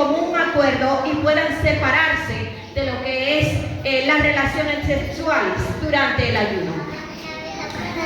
común acuerdo y puedan separarse de lo que es las relaciones sexuales durante el ayuno.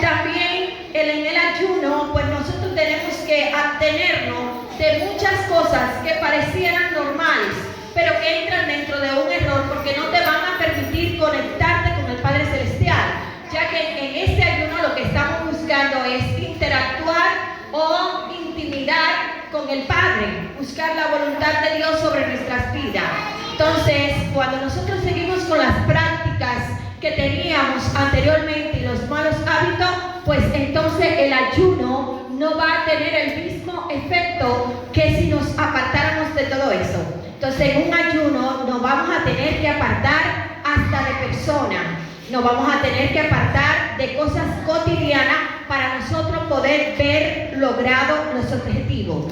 También en el ayuno, pues nosotros tenemos que abstenernos de muchas cosas que parecieran normales, pero que entran dentro de un error porque no te van a permitir conectarte con el Padre Celestial, ya que en este ayuno lo que estamos buscando es interactuar o intimidar con el Padre, buscar la voluntad de Dios sobre nuestras vidas. Entonces, cuando nosotros seguimos con las prácticas que teníamos anteriormente y los malos hábitos, pues entonces el ayuno no va a tener el mismo efecto que si nos apartáramos de todo eso. Entonces, en un ayuno nos vamos a tener que apartar hasta de personas, nos vamos a tener que apartar de cosas cotidianas para nosotros poder ver logrado los objetivos.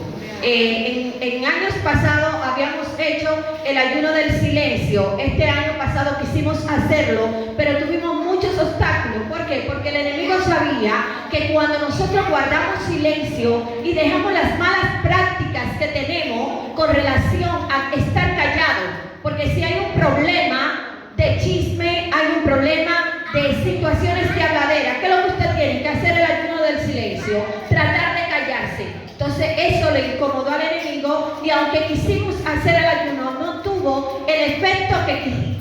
En años pasados habíamos hecho el ayuno del silencio. Este año pasado quisimos hacerlo, pero tuvimos muchos obstáculos. ¿Por qué? Porque el enemigo sabía que cuando nosotros guardamos silencio y dejamos las malas prácticas que tenemos con relación a estar callados, porque si hay un problema de chisme, hay un problema de situaciones de habladera, ¿qué es lo que usted tiene que hacer? El ayuno del silencio, tratar de callarse. Entonces eso le incomodó al enemigo y aunque quisimos hacer el ayuno, no tuvo el efecto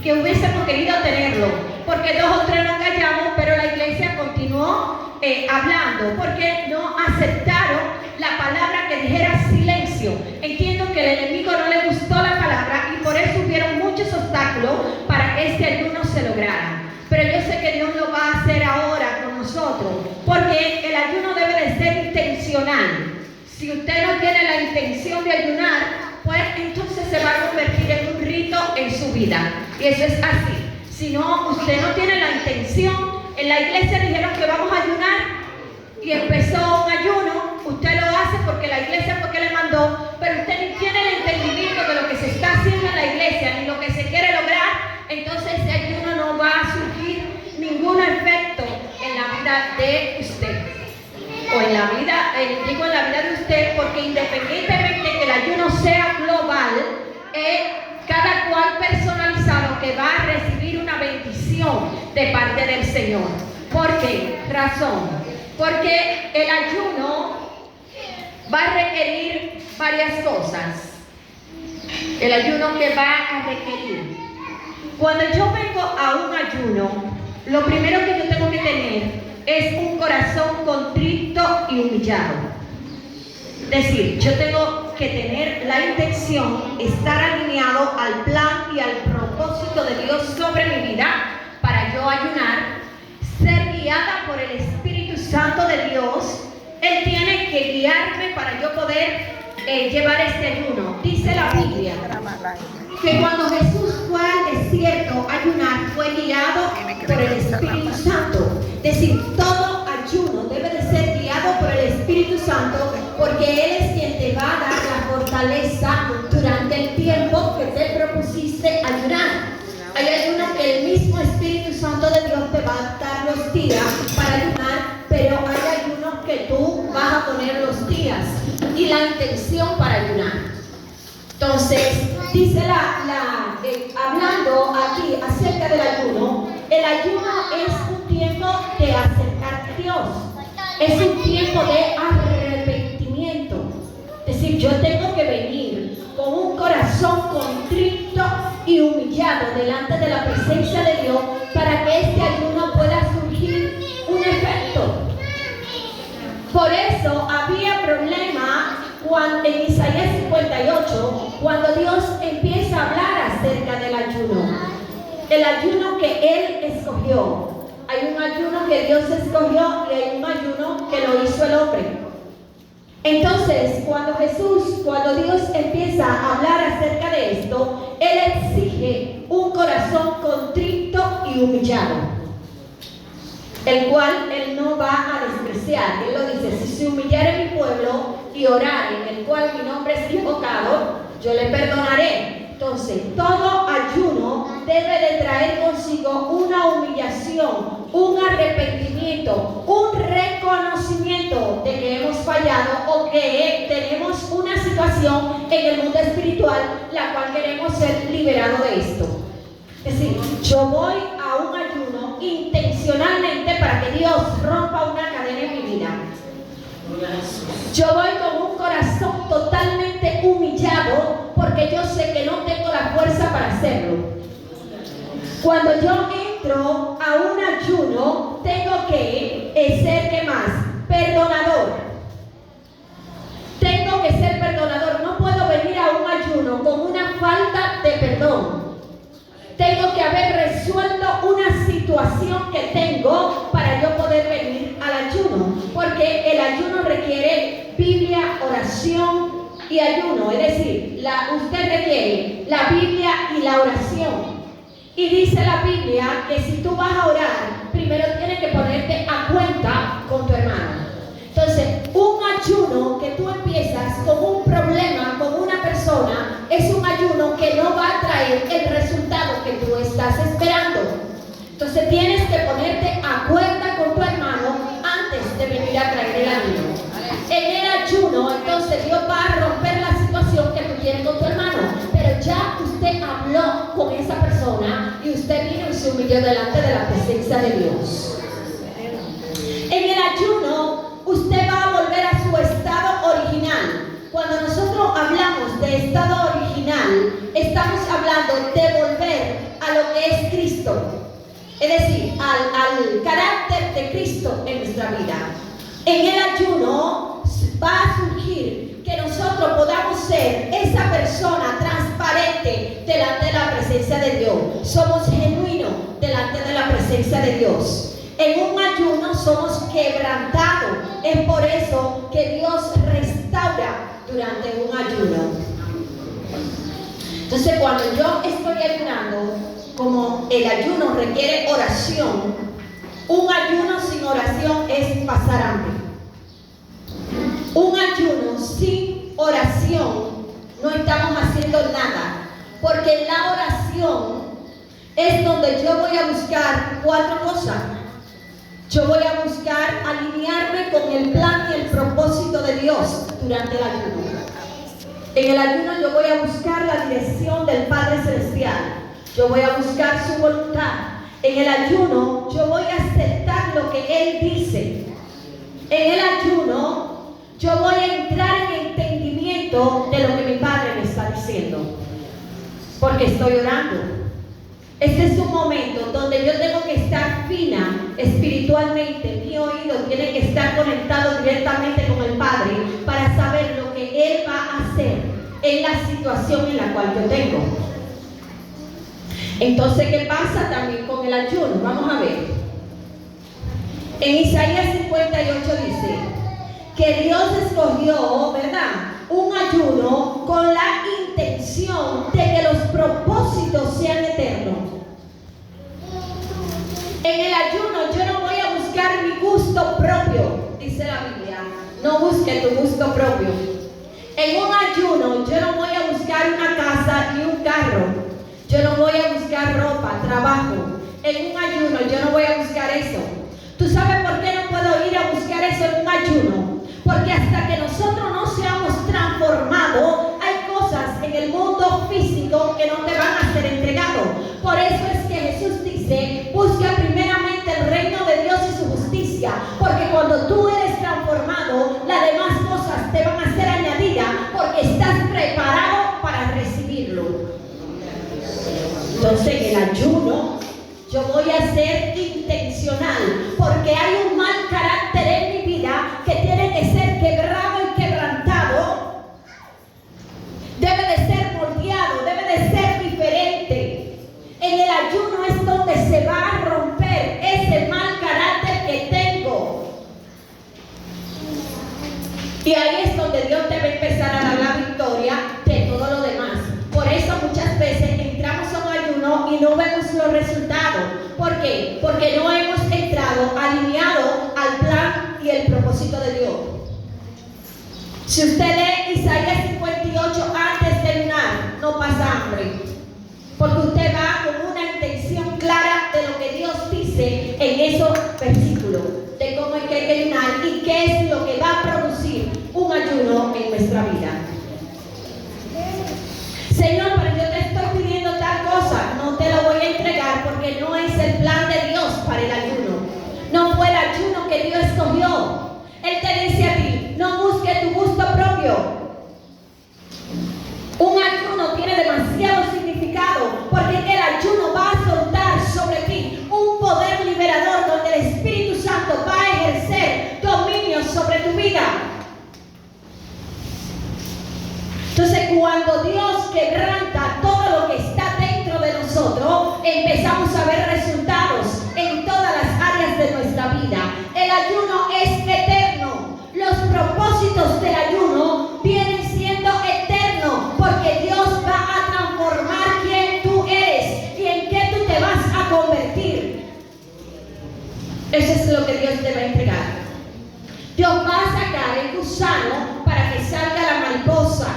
que hubiésemos querido tenerlo, porque 2 o 3 nos callamos, pero la iglesia continuó hablando, porque no aceptaron la palabra que dijera silencio. Entiendo que el enemigo no le gustó la palabra y por eso hubieron muchos obstáculos para que este ayuno se lograra. Pero yo sé que Dios lo va a hacer ahora con nosotros, porque el ayuno debe de ser intencional. Si usted no tiene la intención de ayunar, pues entonces se va a convertir en un rito en su vida. Y eso es así. Si no, usted no tiene la intención. En la iglesia dijeron que vamos a ayunar y empezó un ayuno. Usted lo hace porque la iglesia fue que le mandó, pero usted ni tiene el entendimiento de lo que se está haciendo en la iglesia, ni lo que se quiere lograr. Entonces ese ayuno no va a surgir ningún efecto en la vida de usted. O en la vida, digo en la vida de usted, porque independientemente que el ayuno sea global, cada cual personalizado que va a recibir una bendición de parte del Señor. ¿Por qué razón? Porque el ayuno va a requerir varias cosas. El ayuno que va a requerir. Cuando yo vengo a un ayuno, lo primero que yo tengo que tener es un corazón contrito y humillado. Es decir, yo tengo que tener la intención, estar alineado al plan y al propósito de Dios sobre mi vida para yo ayunar, ser guiada por el Espíritu Santo de Dios. Él tiene que guiarme para yo poder llevar este ayuno. Dice la Biblia que cuando Jesús fue al desierto a ayunar, fue guiado por el Espíritu Santo. Es decir, todo ayuno debe de ser guiado por el Espíritu Santo, porque Él es quien te va a dar la fortaleza durante el tiempo que te propusiste ayunar. Hay ayunos que el mismo Espíritu Santo de Dios te va a dar los días para ayunar, pero hay ayunos que tú vas a poner los días y la intención para ayunar. Entonces, dice hablando aquí acerca del ayuno, el ayuno es un tiempo de acercarte a Dios, es un tiempo de arrepentimiento. Es decir, yo tengo que venir con un corazón contrito y humillado delante de la presencia de Dios para que este ayuno pueda surgir un efecto. Por eso había problema en Isaías 58, cuando Dios empieza a hablar acerca del ayuno. El ayuno que Él escogió. Hay un ayuno que Dios escogió y hay un ayuno que lo hizo el hombre. Entonces, cuando Dios empieza a hablar acerca de esto, Él exige un corazón contrito y humillado, el cual Él no va a despreciar. Él lo dice: si se humillare mi pueblo y orare, en el cual mi nombre es invocado, yo le perdonaré. Entonces, todo ayuno debe de traer consigo una humillación, un arrepentimiento, un reconocimiento de que hemos fallado o que tenemos una situación en el mundo espiritual espiritual, la cual queremos ser liberados de esto. Es decir, yo voy a un ayuno intencionalmente para que Dios rompa una cadena en mi vida. Yo voy con un corazón totalmente humillado porque yo sé que no tengo la fuerza para hacerlo. Cuando yo entro a un ayuno, tengo que ser, ¿qué más? Perdonador. Tengo que ser perdonador. No puedo venir a un ayuno con una falta de perdón. Tengo que haber resuelto una situación que tengo para yo poder venir al ayuno. Porque el ayuno requiere Biblia, oración y ayuno. Es decir, usted requiere la Biblia y la oración. Y dice la Biblia que si tú vas a orar, primero tienes que ponerte a cuenta con tu hermano. Entonces, un ayuno que tú empiezas con un problema, con una persona, es un ayuno que no va a traer el resultado que tú estás esperando. Entonces, tienes que ponerte a cuenta con tu hermano antes de venir a traer el ayuno. En el ayuno, entonces, Dios va a romper la situación que tú tienes con tu hermano. Pero ya usted habló con esa persona y usted vino y se humilló delante de la presencia de Dios. En el ayuno, usted va a volver a su estado original. Cuando nosotros hablamos de estado original, estamos hablando de volver a lo que es Cristo. Es decir, al carácter de Cristo en nuestra vida. En el ayuno va a surgir que nosotros podamos ser esa persona transparente delante de la presencia de Dios. Somos genuinos delante de la presencia de Dios. En un ayuno somos quebrantados. Es por eso que Dios restaura durante un ayuno. Entonces, cuando yo estoy ayunando, como el ayuno requiere oración, un ayuno sin oración es pasar hambre. Un ayuno sin oración no estamos haciendo nada, porque la oración es donde yo voy a buscar 4 cosas. Yo voy a buscar alinearme con el plan y el propósito de Dios durante el ayuno. En el ayuno yo voy a buscar la dirección del Padre Celestial. Yo voy a buscar su voluntad. En el ayuno yo voy a aceptar lo que Él dice. En el ayuno yo voy a entrar en entendimiento de lo que mi Padre me está diciendo. Porque estoy orando. Este es un momento donde yo tengo que estar fina espiritualmente. Mi oído tiene que estar conectado directamente con el Padre para saber lo que Él va a hacer en la situación en la cual yo tengo. Entonces, ¿qué pasa también con el ayuno? Vamos a ver. En Isaías 58 dice que Dios escogió, ¿verdad?, un ayuno con la intención de que los propósitos sean eternos. En el ayuno yo no voy a buscar mi gusto propio, dice la Biblia. No busque tu gusto propio. En un ayuno yo no voy a buscar una casa ni un carro. Yo no voy a buscar ropa, trabajo. En un ayuno yo no voy a buscar eso. ¿Tú sabes por qué no puedo ir a buscar eso en un ayuno? Porque hasta que nosotros no seamos transformados, hay cosas en el mundo físico que no te van a ser entregados. Por eso es que Jesús dice, busca primeramente el reino de Dios y su justicia. Porque cuando tú eres transformado, las demás cosas te van a ser añadidas porque estás preparado para recibirlo. Entonces en el ayuno yo voy a ser intencional porque hay un mal carácter en mi vida que tiene que ser quebrado y quebrantado. Debe de ser moldeado, debe de ser diferente. En el ayuno es donde se va a romper ese mal carácter que tengo. Y ahí es donde Dios te va a empezar a dar la victoria de todo lo demás. Por eso muchas veces entramos a un ayuno y no vemos los resultados. ¿Por qué? Porque no hemos entrado alineado al plan y el propósito de Dios. Si usted lee Isaías 58 antes de ayunar, no pasa hambre. Porque usted va con una intención clara de lo que Dios dice en esos versículos. De cómo hay que ayunar y qué es lo que va a producir un ayuno en nuestra vida. demasiado significado, porque el ayuno va a soltar sobre ti un poder liberador donde el Espíritu Santo va a ejercer dominio sobre tu vida. Entonces, cuando Dios quebranta todo lo que está dentro de nosotros, empezamos a ver resultados en todas las áreas de nuestra vida. El ayuno es eterno. Los propósitos del ayuno vienen siendo eternos, porque Dios va a transformar quién tú eres y en qué tú te vas a convertir. Eso es lo que Dios te va a entregar. Dios va a sacar el gusano para que salga la mariposa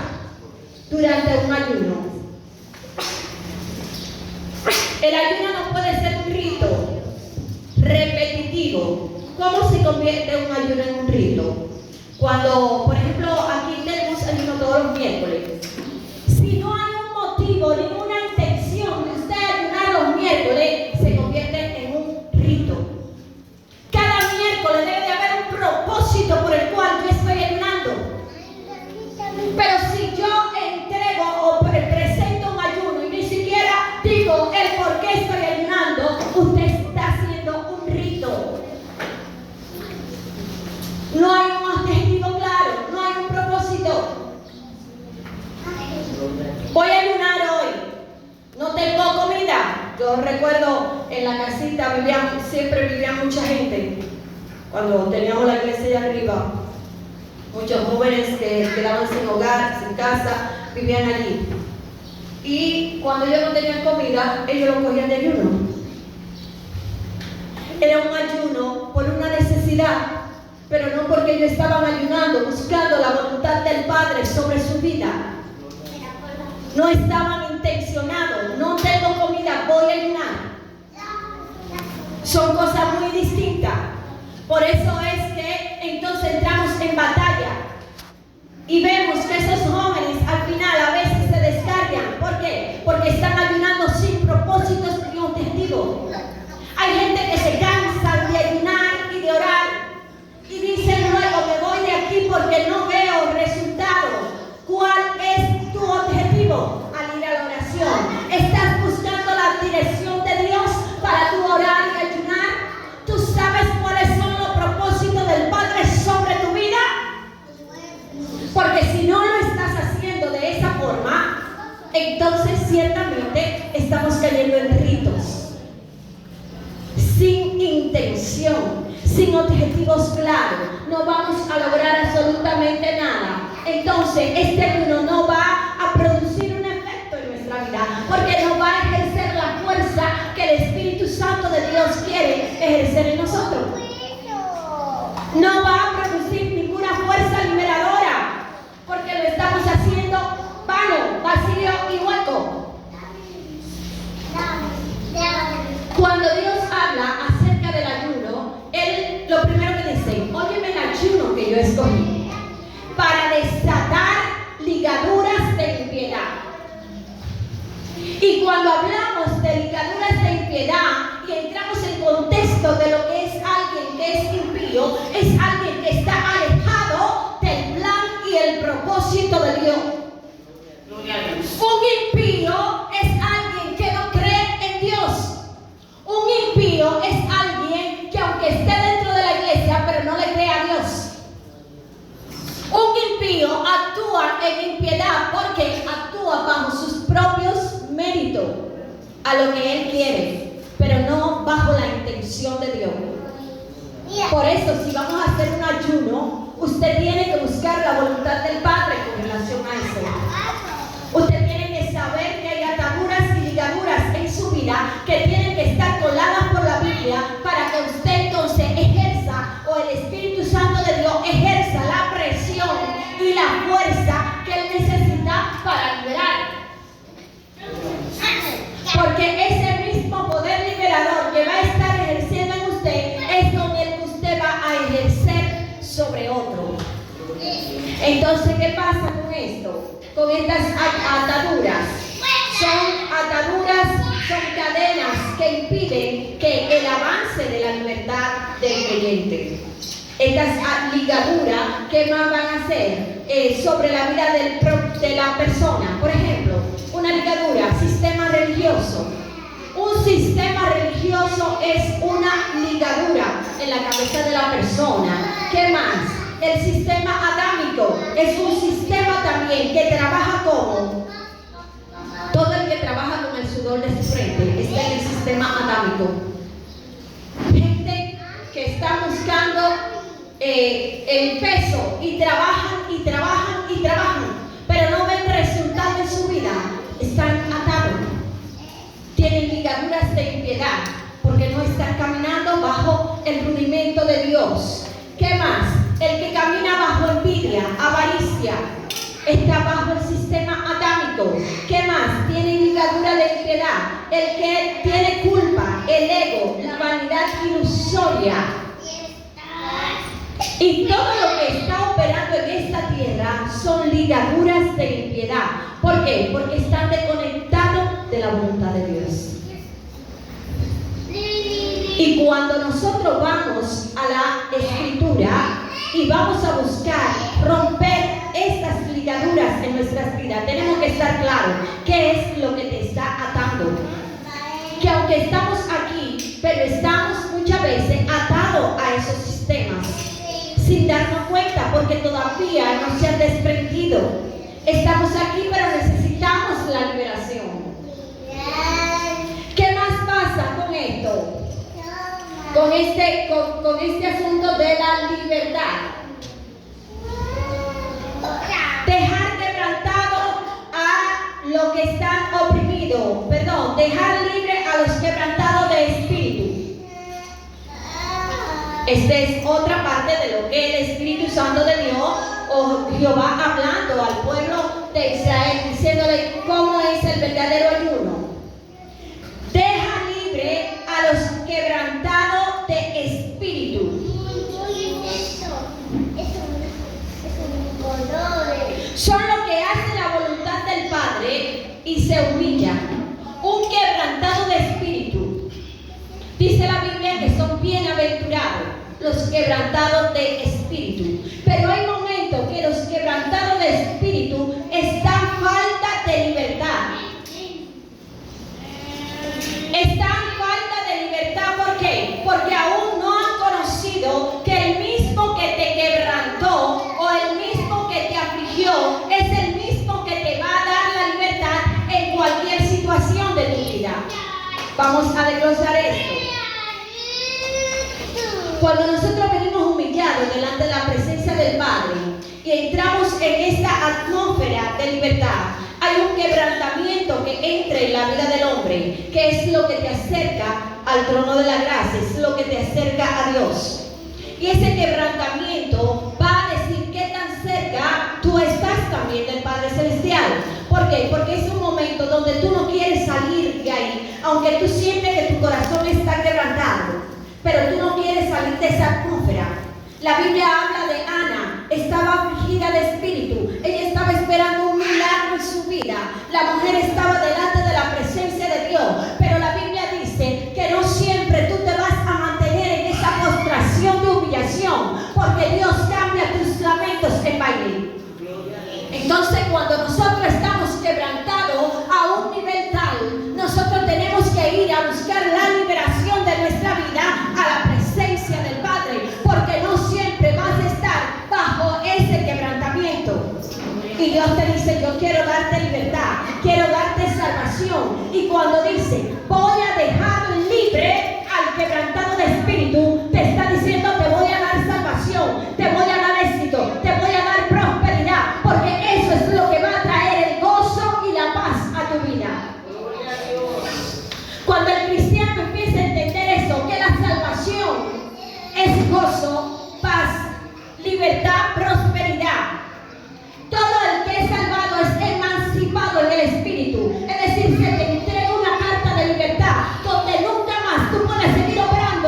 durante un ayuno. El ayuno no puede ser un rito repetitivo. ¿Cómo se convierte un ayuno en un rito? Cuando, por ejemplo, aquí tenemos ayuno todos los miércoles. Si no hay un motivo, ninguna intención de usted ayunar los miércoles, se convierte en un rito. Cada miércoles debe de haber un propósito por el cual yo estoy ayunando. Pero si yo entrego o presento un ayuno y ni siquiera digo el por qué estoy ayunando, usted está haciendo un rito. No hay un objetivo claro, no hay un propósito. Voy a ayunar hoy, no tengo comida. Yo recuerdo en la casita siempre vivía mucha gente. Cuando teníamos la iglesia allá arriba, muchos jóvenes que quedaban sin hogar, sin casa, vivían allí. Y cuando ellos no tenían comida, ellos lo cogían de ayuno. Era un ayuno por una necesidad, pero no porque ellos estaban ayunando, buscando la voluntad del Padre sobre su vida. No estaban intencionados. No tengo comida, voy a ayunar. Son cosas muy distintas. Por eso es que entonces entramos en batalla y vemos que esos jóvenes al final a veces se descargan. ¿Por qué? Porque están ayunando sin propósitos ni objetivo. Hay gente que se cansa de ayunar y de orar y dicen luego me voy de aquí porque no veo resultados. ¿Cuál es tu objetivo al ir a la oración? ¿Estás buscando la dirección de Dios para tu orar y ayunar? ¿Tú sabes cuáles son los propósitos del Padre sobre tu vida? Porque si no lo estás haciendo de esa forma, entonces ciertamente estamos cayendo en ritos sin intención, sin objetivos claros. No vamos a lograr absolutamente nada. Entonces este ayuno no va a producir un efecto en nuestra vida, porque no va a ejercer la fuerza que el Espíritu Santo de Dios quiere ejercer en nosotros. No va a producir ninguna fuerza liberadora, porque lo estamos haciendo vano, vacío y hueco. Cuando Dios habla acerca del ayuno, Él lo primero que dice: óyeme el ayuno que yo escogí para desatar ligaduras de impiedad. Y cuando hablamos de ligaduras de impiedad y entramos en contexto de lo que es alguien que es impío, es alguien que está alejado del plan y el propósito de Dios. Un impío es alguien que no cree en Dios. Un impío es alguien que aunque esté dentro de la iglesia, pero no le cree a Dios. Un impío actúa en impiedad porque actúa bajo sus propios méritos, a lo que él quiere, pero no bajo la intención de Dios. Por eso, si vamos a hacer un ayuno, usted tiene que buscar la voluntad del Padre con relación a eso. Usted tiene que saber que hay ataduras y ligaduras en su vida que tienen que estar coladas por la Biblia para que usted entonces ejerza, o el Espíritu Santo de Dios ejerza la presión y la fuerza que él necesita para liberar. Porque ese mismo poder liberador que va a estar ejerciendo en usted es con el que usted va a ejercer sobre otro. Entonces, ¿qué pasa con esto? Con estas ataduras. Son ataduras, son cadenas que impiden que el avance de la libertad del creyente. Estas ligaduras, ¿qué más van a hacer sobre la vida de la persona? Por ejemplo, una es una ligadura en la cabeza de la persona. ¿Qué más? El sistema adámico es un sistema también que trabaja como todo el que trabaja con el sudor de su frente está en el sistema adámico. Gente que está buscando el peso y trabajan y trabajan y trabajan, pero no ven resultado en su vida. Están atados, tienen ligaduras de impiedad porque no están caminando bajo el rudimento de Dios. ¿Qué más? El que camina bajo envidia, avaricia, está bajo el sistema adámico. ¿Qué más? Tiene ligadura de impiedad. El que tiene culpa, el ego, la vanidad ilusoria. Y todo lo que está operando en esta tierra son ligaduras de impiedad. ¿Por qué? Porque están desconectados de la voluntad de Dios. Y cuando nosotros vamos a la Escritura y vamos a buscar romper estas ligaduras en nuestras vidas, tenemos que estar claros qué es lo que te está atando. Que aunque estamos aquí, pero estamos muchas veces atados a esos sistemas sin darnos cuenta porque todavía no se han desprendido. Estamos aquí, pero necesitamos la liberación. ¿Qué más pasa con esto? Con este asunto de la libertad. Dejar quebrantado a los que están oprimidos. Perdón, dejar libre a los quebrantados de espíritu. Esta es otra parte de lo que el Espíritu Santo de Dios o Jehová hablando al pueblo de Israel, diciéndole cómo es el verdadero ayuno. Deja libre a los quebrantados de espíritu. Son los que hacen la voluntad del Padre y se humillan. Un quebrantado de espíritu. Dice la Biblia que son bienaventurados los quebrantados de espíritu. Pero hay momentos que los quebrantados de espíritu están falta de libertad. Están falta de libertad. ¿Por qué? Porque aún no han conocido que el mismo que te quebrantó o el mismo que te afligió es el mismo que te va a dar la libertad en cualquier situación de tu vida. Vamos a desglosar esto. Cuando nosotros venimos humillados delante de la presencia del Padre y entramos en esta atmósfera de libertad, hay un quebrantamiento que entra en la vida del hombre, que es lo que te acerca al trono de la gracia, es lo que te acerca a Dios. Y ese quebrantamiento va a decir qué tan cerca tú estás también del Padre Celestial. ¿Por qué? Porque es un momento donde tú no quieres salir de ahí, aunque tú sientes que tu corazón está quebrantado, pero tú no quieres salir de esa atmósfera. La Biblia habla de Ana, estaba afligida de espíritu, ella estaba esperando un milagro en su vida. La mujer estaba delante de la presencia de Dios, pero la Biblia dice que no siempre tú te vas a mantener en esa postración de humillación, porque Dios cambia tus lamentos en baile. Entonces, cuando nosotros estamos quebrantados a un nivel tal, nosotros tenemos que ir a buscar la liberación de nuestra vida a la presencia del Padre, porque no siempre vas a estar bajo ese quebrantamiento. Y Dios te dice, yo quiero darte libertad, quiero darte salvación. Y cuando dice, voy a dejar libre al quebrantado de espíritu, te está diciendo, te voy a dar salvación, te voy a dar éxito, te voy a dar prosperidad, porque eso es lo que va a traer el gozo y la paz a tu vida. Cuando el cristiano empieza a entender eso, que la salvación es gozo, paz, libertad, prosperidad. Todo el que es salvado es emancipado en el espíritu. Es decir, se te entrega una carta de libertad donde nunca más tú puedes seguir operando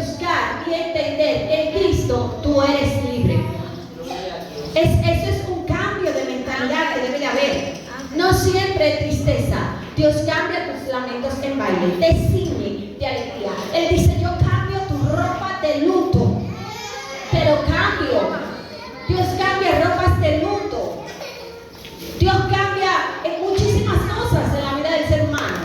buscar y entender que en Cristo tú eres libre. Eso es un cambio de mentalidad que debe de haber. No siempre tristeza. Dios cambia tus lamentos en baile, te ciñe de alegría. Él dice, yo cambio tu ropa de luto, te lo cambio. Dios cambia ropas de luto. Dios cambia en muchísimas cosas en la vida del ser humano.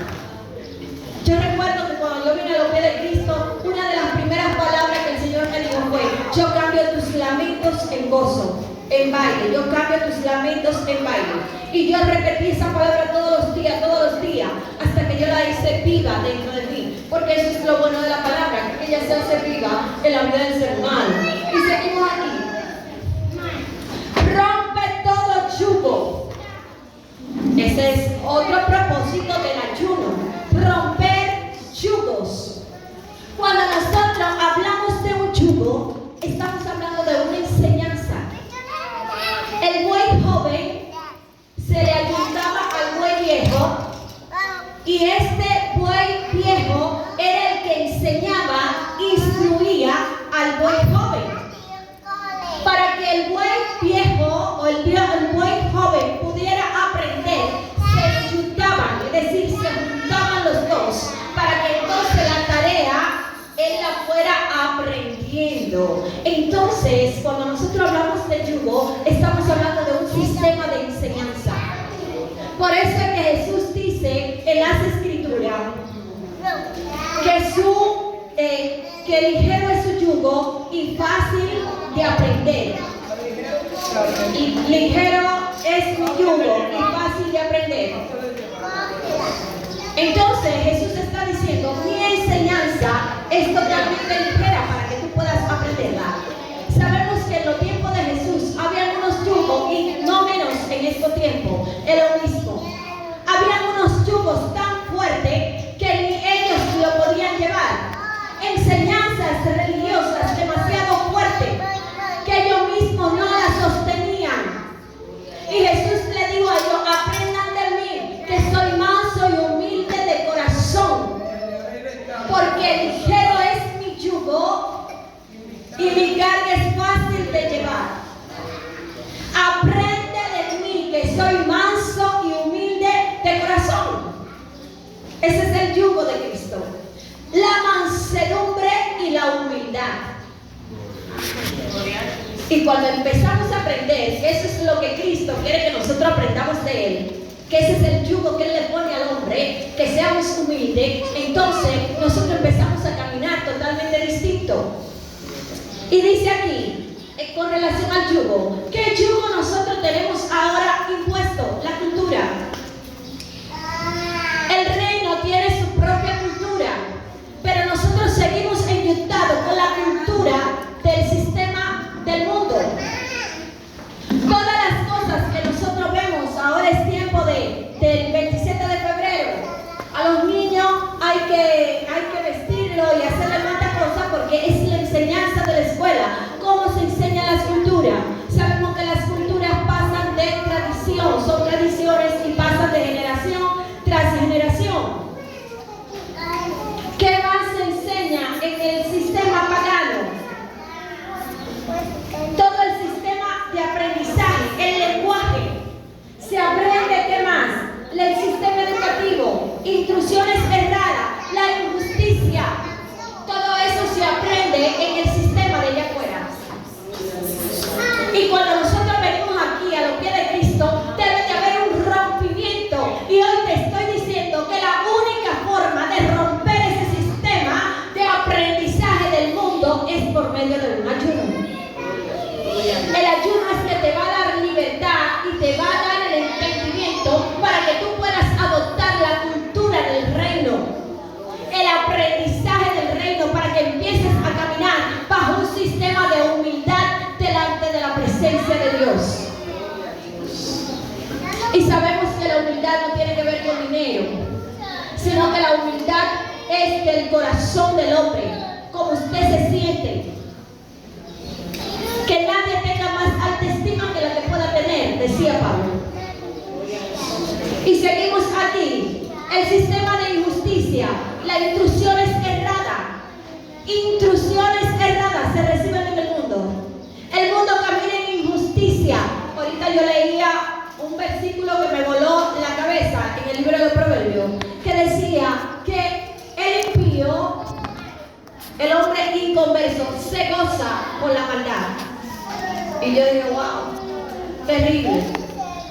Yo recuerdo que cuando yo vine a los pies de Cristo, una de las primeras palabras que el Señor me dijo fue, yo cambio tus lamentos en gozo, en baile. Yo cambio tus lamentos en baile. Y yo repetí esa palabra todos los días, hasta que yo la hice viva dentro de mí. Porque eso es lo bueno de la palabra, que ella se hace viva en la vida del ser humano. Y seguimos aquí. Rompe todo yugo. Ese es otro propósito del ayuno. Romper yugos. Cuando nosotros hablamos de un yugo, estamos hablando de una enseñanza. El buey joven se le ayuntaba al buey viejo, y este buey viejo era el que enseñaba, instruía al buey joven. Para que el buey viejo o el buey joven pudiera aprender, se ayuntaban, es decir, se juntaban los dos, para que entonces la tarea él la fuera aprendiendo. Entonces, cuando nosotros hablamos de yugo, estamos hablando de un sistema de enseñanza. Por eso es que Jesús dice en las Escrituras que ligero es su yugo y fácil de aprender. Y ligero es mi yugo y fácil de aprender. Entonces Jesús está diciendo, mi enseñanza es totalmente ligera para que tú puedas aprenderla. Sabemos que en los tiempos de Jesús había unos yugos, y no menos en estos tiempos, es lo mismo. Había unos yugos tan fuertes que ni ellos lo podían llevar. Enseñanzas religiosas demasiado fuertes que ellos mismos no las sostenían. Y Jesús le dijo a ellos, aprendan de mí, que soy manso y humilde de corazón, porque ligero es mi yugo y mi carga es fácil de llevar. Aprende de mí, que soy manso y humilde de corazón. Ese es el yugo de Cristo. La mansedumbre y la humildad. Y cuando empezamos a aprender, eso es lo que Cristo quiere que nosotros aprendamos de Él, que ese es el yugo que Él le pone al hombre, que seamos humildes, entonces nosotros empezamos a caminar totalmente distinto. Y dice aquí, con relación al yugo, ¿qué yugo nosotros tenemos ahora impuesto? La cultura. El reino tiene su propia cultura, pero nosotros seguimos enyuntados con la cultura del sistema del mundo. Todas las cosas que nosotros vemos, ahora es tiempo del 27 de febrero. A los niños hay que vestirlo y hacerle tantas cosas porque es la enseñanza de la escuela. ¿Cómo se enseñan las culturas? Sabemos que las culturas pasan de tradición, son tradiciones y pasan de generación tras generación. ¿Qué más se enseña en el sistema pagano? Todo el sistema de aprendizaje, el lenguaje. Se aprende, ¿qué más? El sistema educativo, instrucciones erradas, la injusticia. Todo eso se aprende en el sistema de allá afuera. Y cuando nosotros venimos aquí a los pies de Cristo, debe de haber un rompimiento. Y hoy te estoy diciendo que la única forma de romper ese sistema de aprendizaje del mundo es por medio de un ayuno. El ayuno es que te va a dar libertad y te va a dar el entendimiento para que tú puedas adoptar la cultura del reino, el aprendizaje del reino, para que empieces a caminar bajo un sistema de humildad delante de la presencia de Dios. Y sabemos que la humildad no tiene que ver con dinero, sino que la humildad es del corazón del hombre, como usted se siente. Que nadie tenga más alta estima que la que pueda tener, decía Pablo. Y seguimos aquí. El sistema de injusticia, la instrucción es errada. Instrucción con la maldad. Y yo digo, wow, terrible.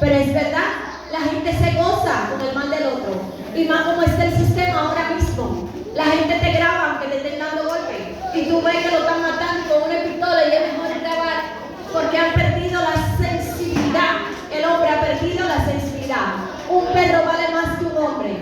Pero es verdad, la gente se goza con el mal del otro. Y más como está el sistema ahora mismo. La gente te graba aunque te estén dando golpes. Y tú ves que lo están matando con una pistola y es mejor grabar. Porque han perdido la sensibilidad. El hombre ha perdido la sensibilidad. Un perro vale más que un hombre.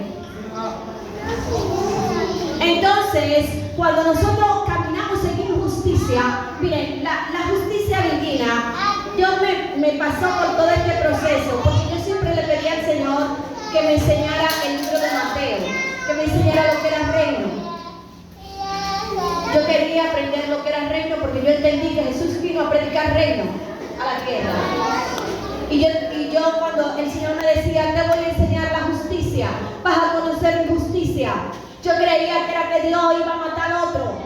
Entonces, cuando nosotros caminamos en injusticia, miren, la justicia divina, Dios me pasó por todo este proceso, porque yo siempre le pedí al Señor que me enseñara el libro de Mateo, que me enseñara lo que era reino. Yo quería aprender lo que era reino porque yo entendí que Jesús vino a predicar reino a la tierra. Y yo cuando el Señor me decía, te voy a enseñar la justicia, vas a conocer mi justicia. Yo creía que era que Dios iba a matar a otro.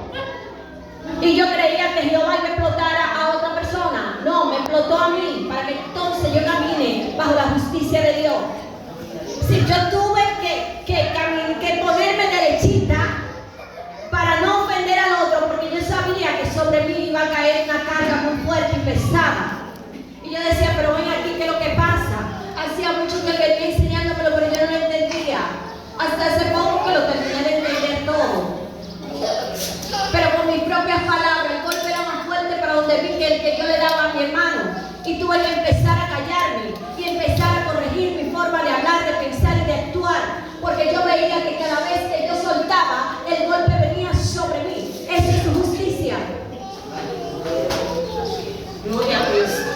Y yo creía que Jehová iba a explotar a otra persona. No, me explotó a mí para que entonces yo camine bajo la justicia de Dios. Si yo tuve que ponerme derechita para no ofender al otro, porque yo sabía que sobre mí iba a caer una carga muy fuerte y pesada. Y yo decía, pero ven aquí, ¿qué es lo que pasa? Hacía mucho que venía enseñándomelo, pero yo no lo entendía. Hasta hace poco que lo terminé de entender todo. Pero con mis propias palabras, el golpe era más fuerte para donde vi que el que yo le daba a mi hermano. Y tuve que empezar a callarme y empezar a corregir mi forma de hablar, de pensar y de actuar. Porque yo veía que cada vez que yo soltaba, el golpe venía sobre mí. Esa es su justicia.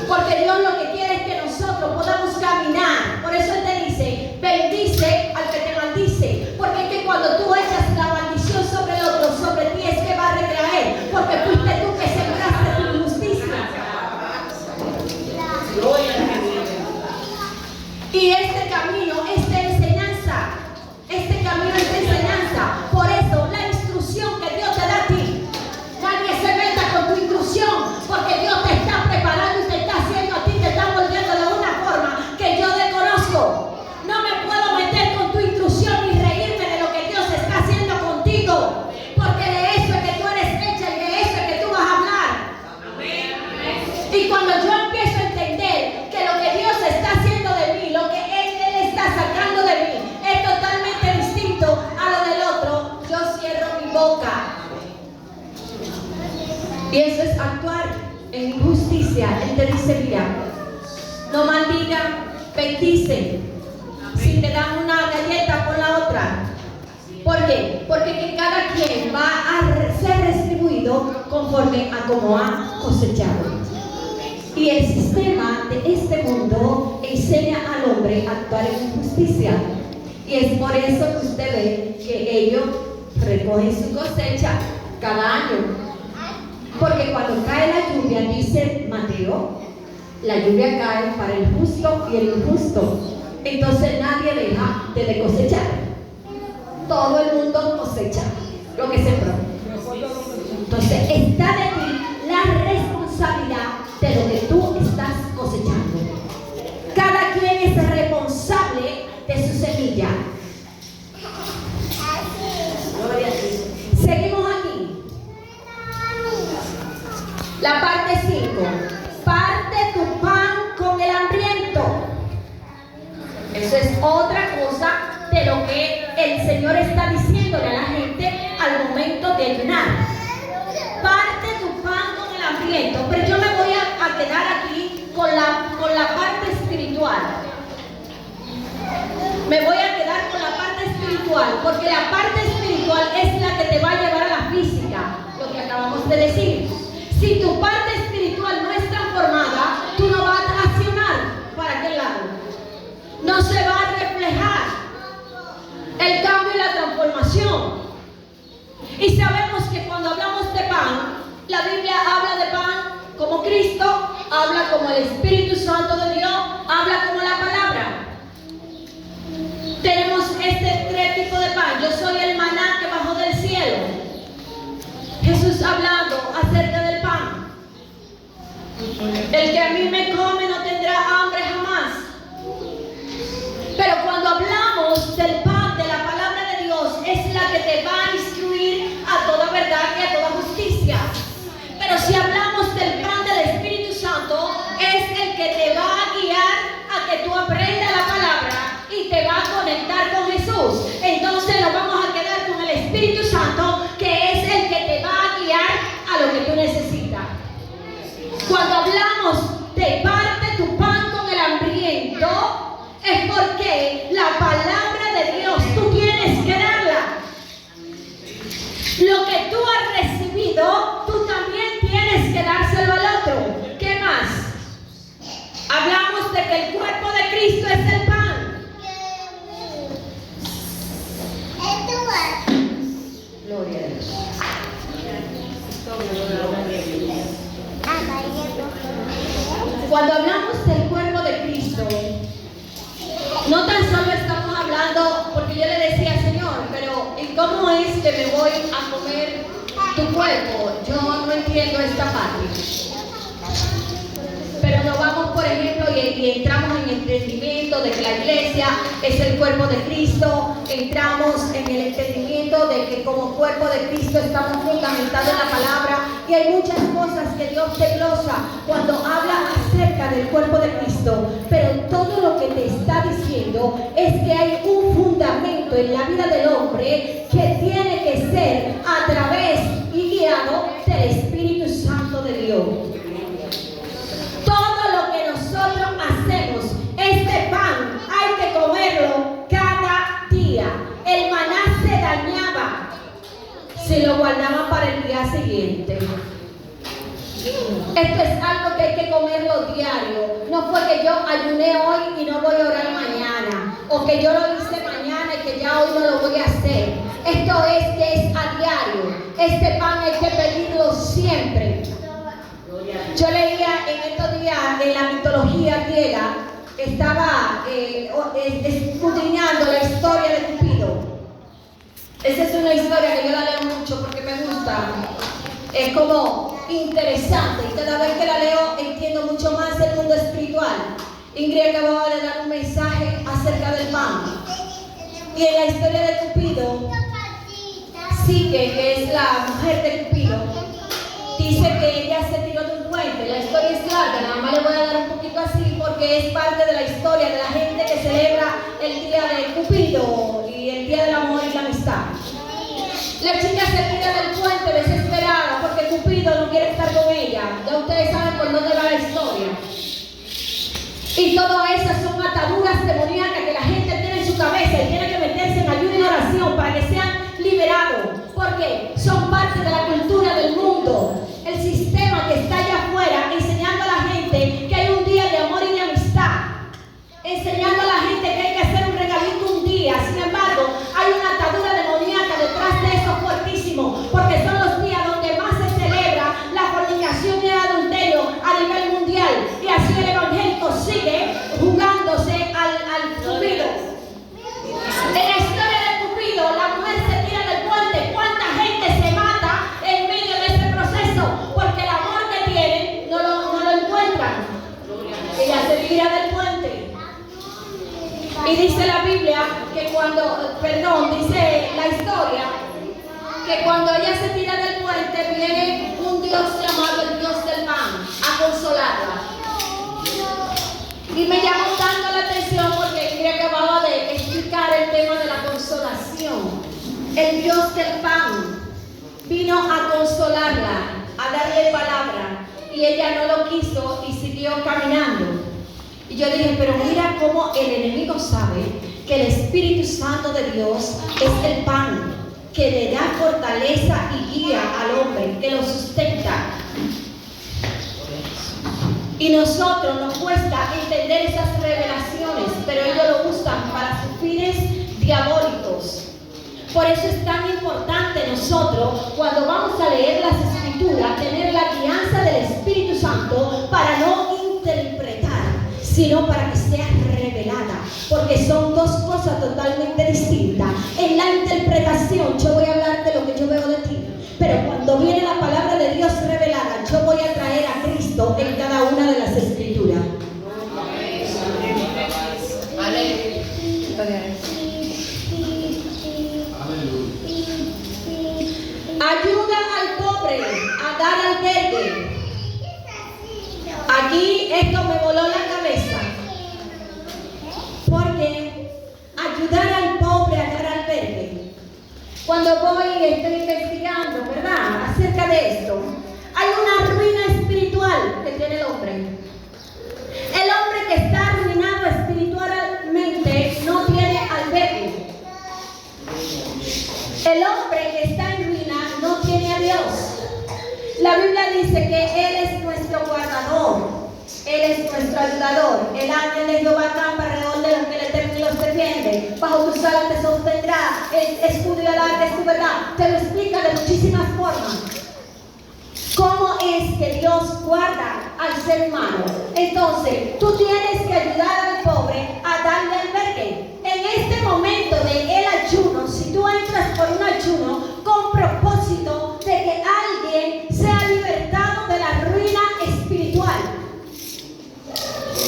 Porque Dios lo que quiere es que nosotros podamos caminar. Por eso Él te dice, bendice al que te maldice. Porque es que cuando tú echas la maldición sobre el otro, sobre ti es que va a retraer. Porque fuiste tú que sembraste tu injusticia. Y este camino es de enseñanza. Este camino es de enseñanza. Por eso la instrucción que Dios te da a ti, nadie se meta con tu instrucción. Porque Dios te está preparando y te está haciendo a ti, te está volviendo de una forma que yo desconozco. No me puedo meter con tu instrucción y reírme de lo que Dios está haciendo contigo. Porque de eso es que tú eres hecha y de eso es que tú vas a hablar. Y cuando yo empiezo a entender que lo que Dios está haciendo de mí, lo que Él está sacando de mí, es totalmente distinto a lo del otro, yo cierro mi boca. Y eso es actuar en injusticia. Él te dice, mira, no maldigan, bendice. Si te dan una galleta por la otra. ¿Por qué? Porque que cada quien va a ser retribuido conforme a como ha cosechado. Y el sistema de este mundo enseña al hombre a actuar en injusticia. Y es por eso que usted ve que ellos recogen su cosecha cada año. Porque cuando cae la lluvia, dice Mateo, la lluvia cae para el justo y el injusto. Entonces nadie deja de cosechar. Todo el mundo cosecha lo que sembró. Entonces está de ti la responsabilidad de lo que tú estás cosechando. Cada quien es responsable de su semilla. Seguimos aquí. La parte 5. Parte tu pan con el hambriento. Eso es otra cosa de lo que el Señor está diciéndole a la gente al momento de ayunar. Parte tu pan con el hambriento. Pero yo me voy a quedar aquí con la parte espiritual. Me voy a quedar con la parte espiritual, porque la parte espiritual es la que te va a llevar a la física, lo que acabamos de decir. Si tu parte espiritual no es transformada, tú no vas a accionar para aquel lado. No se va a reflejar el cambio y la transformación. Y sabemos que cuando hablamos de pan, la Biblia habla de pan como Cristo, habla como el Espíritu Santo de Dios, habla como la palabra. Tenemos tres tipos de pan. Yo soy el maná que bajó del cielo. Jesús hablando acerca del pan. El que a mí me come no tendrá hambre jamás. Pero cuando hablamos del pan, de la palabra de Dios, es la que te va a instruir a toda verdad y a toda justicia. Pero si hablamos de Espíritu Santo, que es el que te va a guiar a lo que tú necesitas. Cuando hablamos de parte tu pan con el hambriento, es porque la palabra de Dios tú tienes que darla. Lo que tú has recibido, tú también tienes que dárselo al otro. ¿Qué más? Hablamos de que el cuerpo de Cristo es el pan. Gloria a Dios. Cuando hablamos del cuerpo de Cristo, no tan solo estamos hablando, porque yo le decía, Señor, pero ¿y cómo es que me voy a comer tu cuerpo? Yo no entiendo esta parte. Pero nos vamos, por ejemplo, y entramos en el entendimiento de que la iglesia es el cuerpo de Cristo. Entramos en el entendimiento de que como cuerpo de Cristo estamos fundamentados en la palabra. Y hay muchas cosas que Dios desglosa cuando habla acerca del cuerpo de Cristo. Pero todo lo que te está diciendo es que hay un fundamento en la vida del hombre que tiene que ser a través y guiado del Espíritu Santo de Dios. Todo lo que nosotros hacemos, este pan hay que comerlo cada día. El maná se dañaba si lo guardaban para el día siguiente. Esto es algo que hay que comerlo diario. No fue que yo ayuné hoy y no voy a orar mañana, o que yo lo hice mañana y que ya hoy no lo voy a hacer. Esto es que es a diario. Este pan hay que pedirlo siempre. Yo leía en estos días en la mitología griega, estaba escudriñando la historia de Cupido. Esa es una historia que yo la leo mucho porque me gusta. Es como interesante y cada vez que la leo entiendo mucho más el mundo espiritual. Ingrid acababa de dar un mensaje acerca del pan. Y en la historia de Cupido, Psique, que es la mujer de Cupido, dice que ella se tiró de un puente. La historia es larga, nada más le voy a dar un poquito así porque es parte de la historia de la gente que celebra el día de Cupido y el día del amor y la amistad. La chica se tira del puente desesperada porque Cupido no quiere estar con ella. Ya ustedes saben por dónde va la historia. Y todas esas son ataduras demoníacas que la gente tiene en su cabeza y tiene que meterse en ayuno y oración para que sean liberados. Porque son parte de la cultura del mundo. El sistema que está allá afuera enseñando a la gente que hay un día de amor y de amistad. Enseñando a la gente que hay que hacer un regalito un día. Sin embargo, hay una atadura demoníaca detrás de eso fuertísimo. Porque son los días donde más se celebra la fornicación y el adulterio a nivel mundial. Y así el evangélico sigue jugándose al Cupido. En la historia de Cupido, la mujer se tira del puente. ¿Cuánta gente se mata en medio de ese proceso? Porque el amor que tienen no lo encuentran. Ella se tira del puente. Y dice la Biblia que dice la historia que cuando ella se tira del puente viene un Dios llamado el Dios del pan a consolarla. Y me llamó tanto la atención porque ella acababa de explicar el tema de la consolación. El Dios del pan vino a consolarla, a darle palabra, y ella no lo quiso y siguió caminando. Y yo dije, pero mira cómo el enemigo sabe que el Espíritu Santo de Dios es el pan que le da fortaleza y guía al hombre, que lo sustenta. Y nosotros nos cuesta entender esas revelaciones, pero ellos lo usan para sus fines diabólicos. Por eso es tan importante nosotros, cuando vamos a leer las Escrituras, tener la guianza del Espíritu Santo para no interpretar, sino para que sea revelada, porque son dos cosas totalmente distintas. En la interpretación yo voy a hablar de lo que yo veo de ti, pero cuando viene la palabra de Dios revelada, yo voy a traer a Cristo en cada una de las Escrituras. Ayuda al pobre a dar albergue. Aquí esto me voló la cabeza, porque ayudar al pobre a dar albergue. Cuando yo voy y estoy investigando, ¿verdad?, acerca de esto, hay una ruina espiritual que tiene el hombre. El hombre que está arruinado espiritualmente no tiene albergue. El hombre que está en ruina no tiene a Dios. La Biblia dice que Él es nuestro guardador, Él es nuestro ayudador. El ángel de Jehová acampa alrededor de los que le temen y los defiende. Bajo tus alas te sostendrá, el escudo y alarde es tu verdad. Te lo explica de muchísimas formas. ¿Cómo es que Dios guarda al ser humano? Entonces, tú tienes que ayudar al pobre a darle albergue. En este momento del ayuno, si tú entras por un ayuno con propósito de que alguien sea libertado de la ruina espiritual.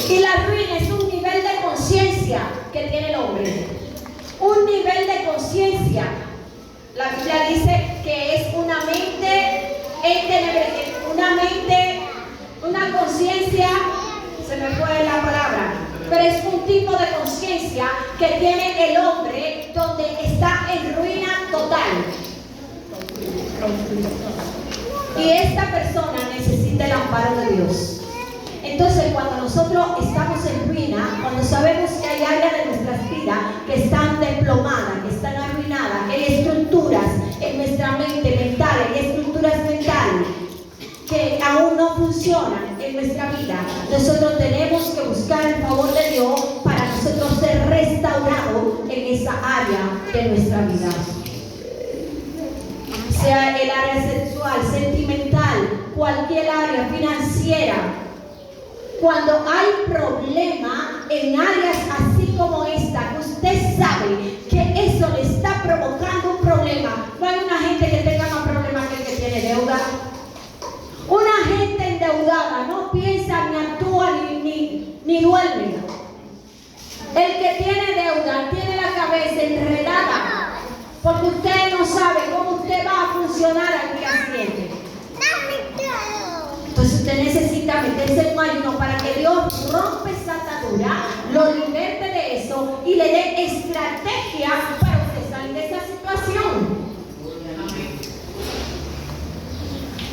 Y la ruina es un nivel de conciencia que tiene el hombre. Un nivel de conciencia. La Biblia dice que es una mente, una conciencia, se me fue la palabra, pero es un tipo de conciencia que tiene el hombre donde está en ruina total. Y esta persona necesita el amparo de Dios. Entonces, cuando nosotros estamos en ruina, cuando sabemos que hay áreas de nuestras vidas que están desplomadas, que están arruinadas, que hay estructuras en nuestra mente mental, hay estructuras mentales que aún no funcionan en nuestra vida, nosotros tenemos que buscar el favor de Dios para nosotros ser restaurados en esa área de nuestra vida. Sea el área sexual, sentimental, cualquier área financiera. Cuando hay problema en áreas así como esta, que usted sabe que eso le está provocando un problema. No hay una gente que tenga más problemas que el que tiene deuda. Una gente endeudada no piensa, ni actúa, ni duerme. El que tiene deuda tiene la cabeza enredada, porque usted no sabe cómo usted va a funcionar al día siguiente. Entonces usted necesita meterse en un ayuno para que Dios rompa esa atadura, lo liberte de eso y le dé estrategia para usted salir de esa situación.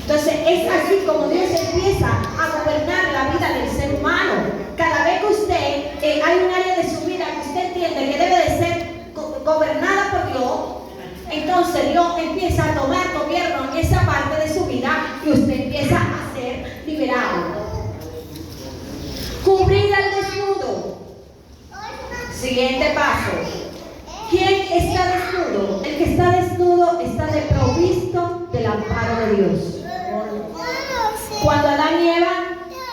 Entonces es así como Dios empieza a gobernar la vida del ser humano. Cada vez que usted hay un área de su vida que usted entiende que debe de ser gobernada por Dios, entonces Dios empieza a tomar gobierno en esa parte de su vida y usted empieza a ser liberado. Cubrir al desnudo. Siguiente paso. ¿Quién está desnudo? El que está desnudo está desprovisto del amparo de Dios. Cuando Adán y Eva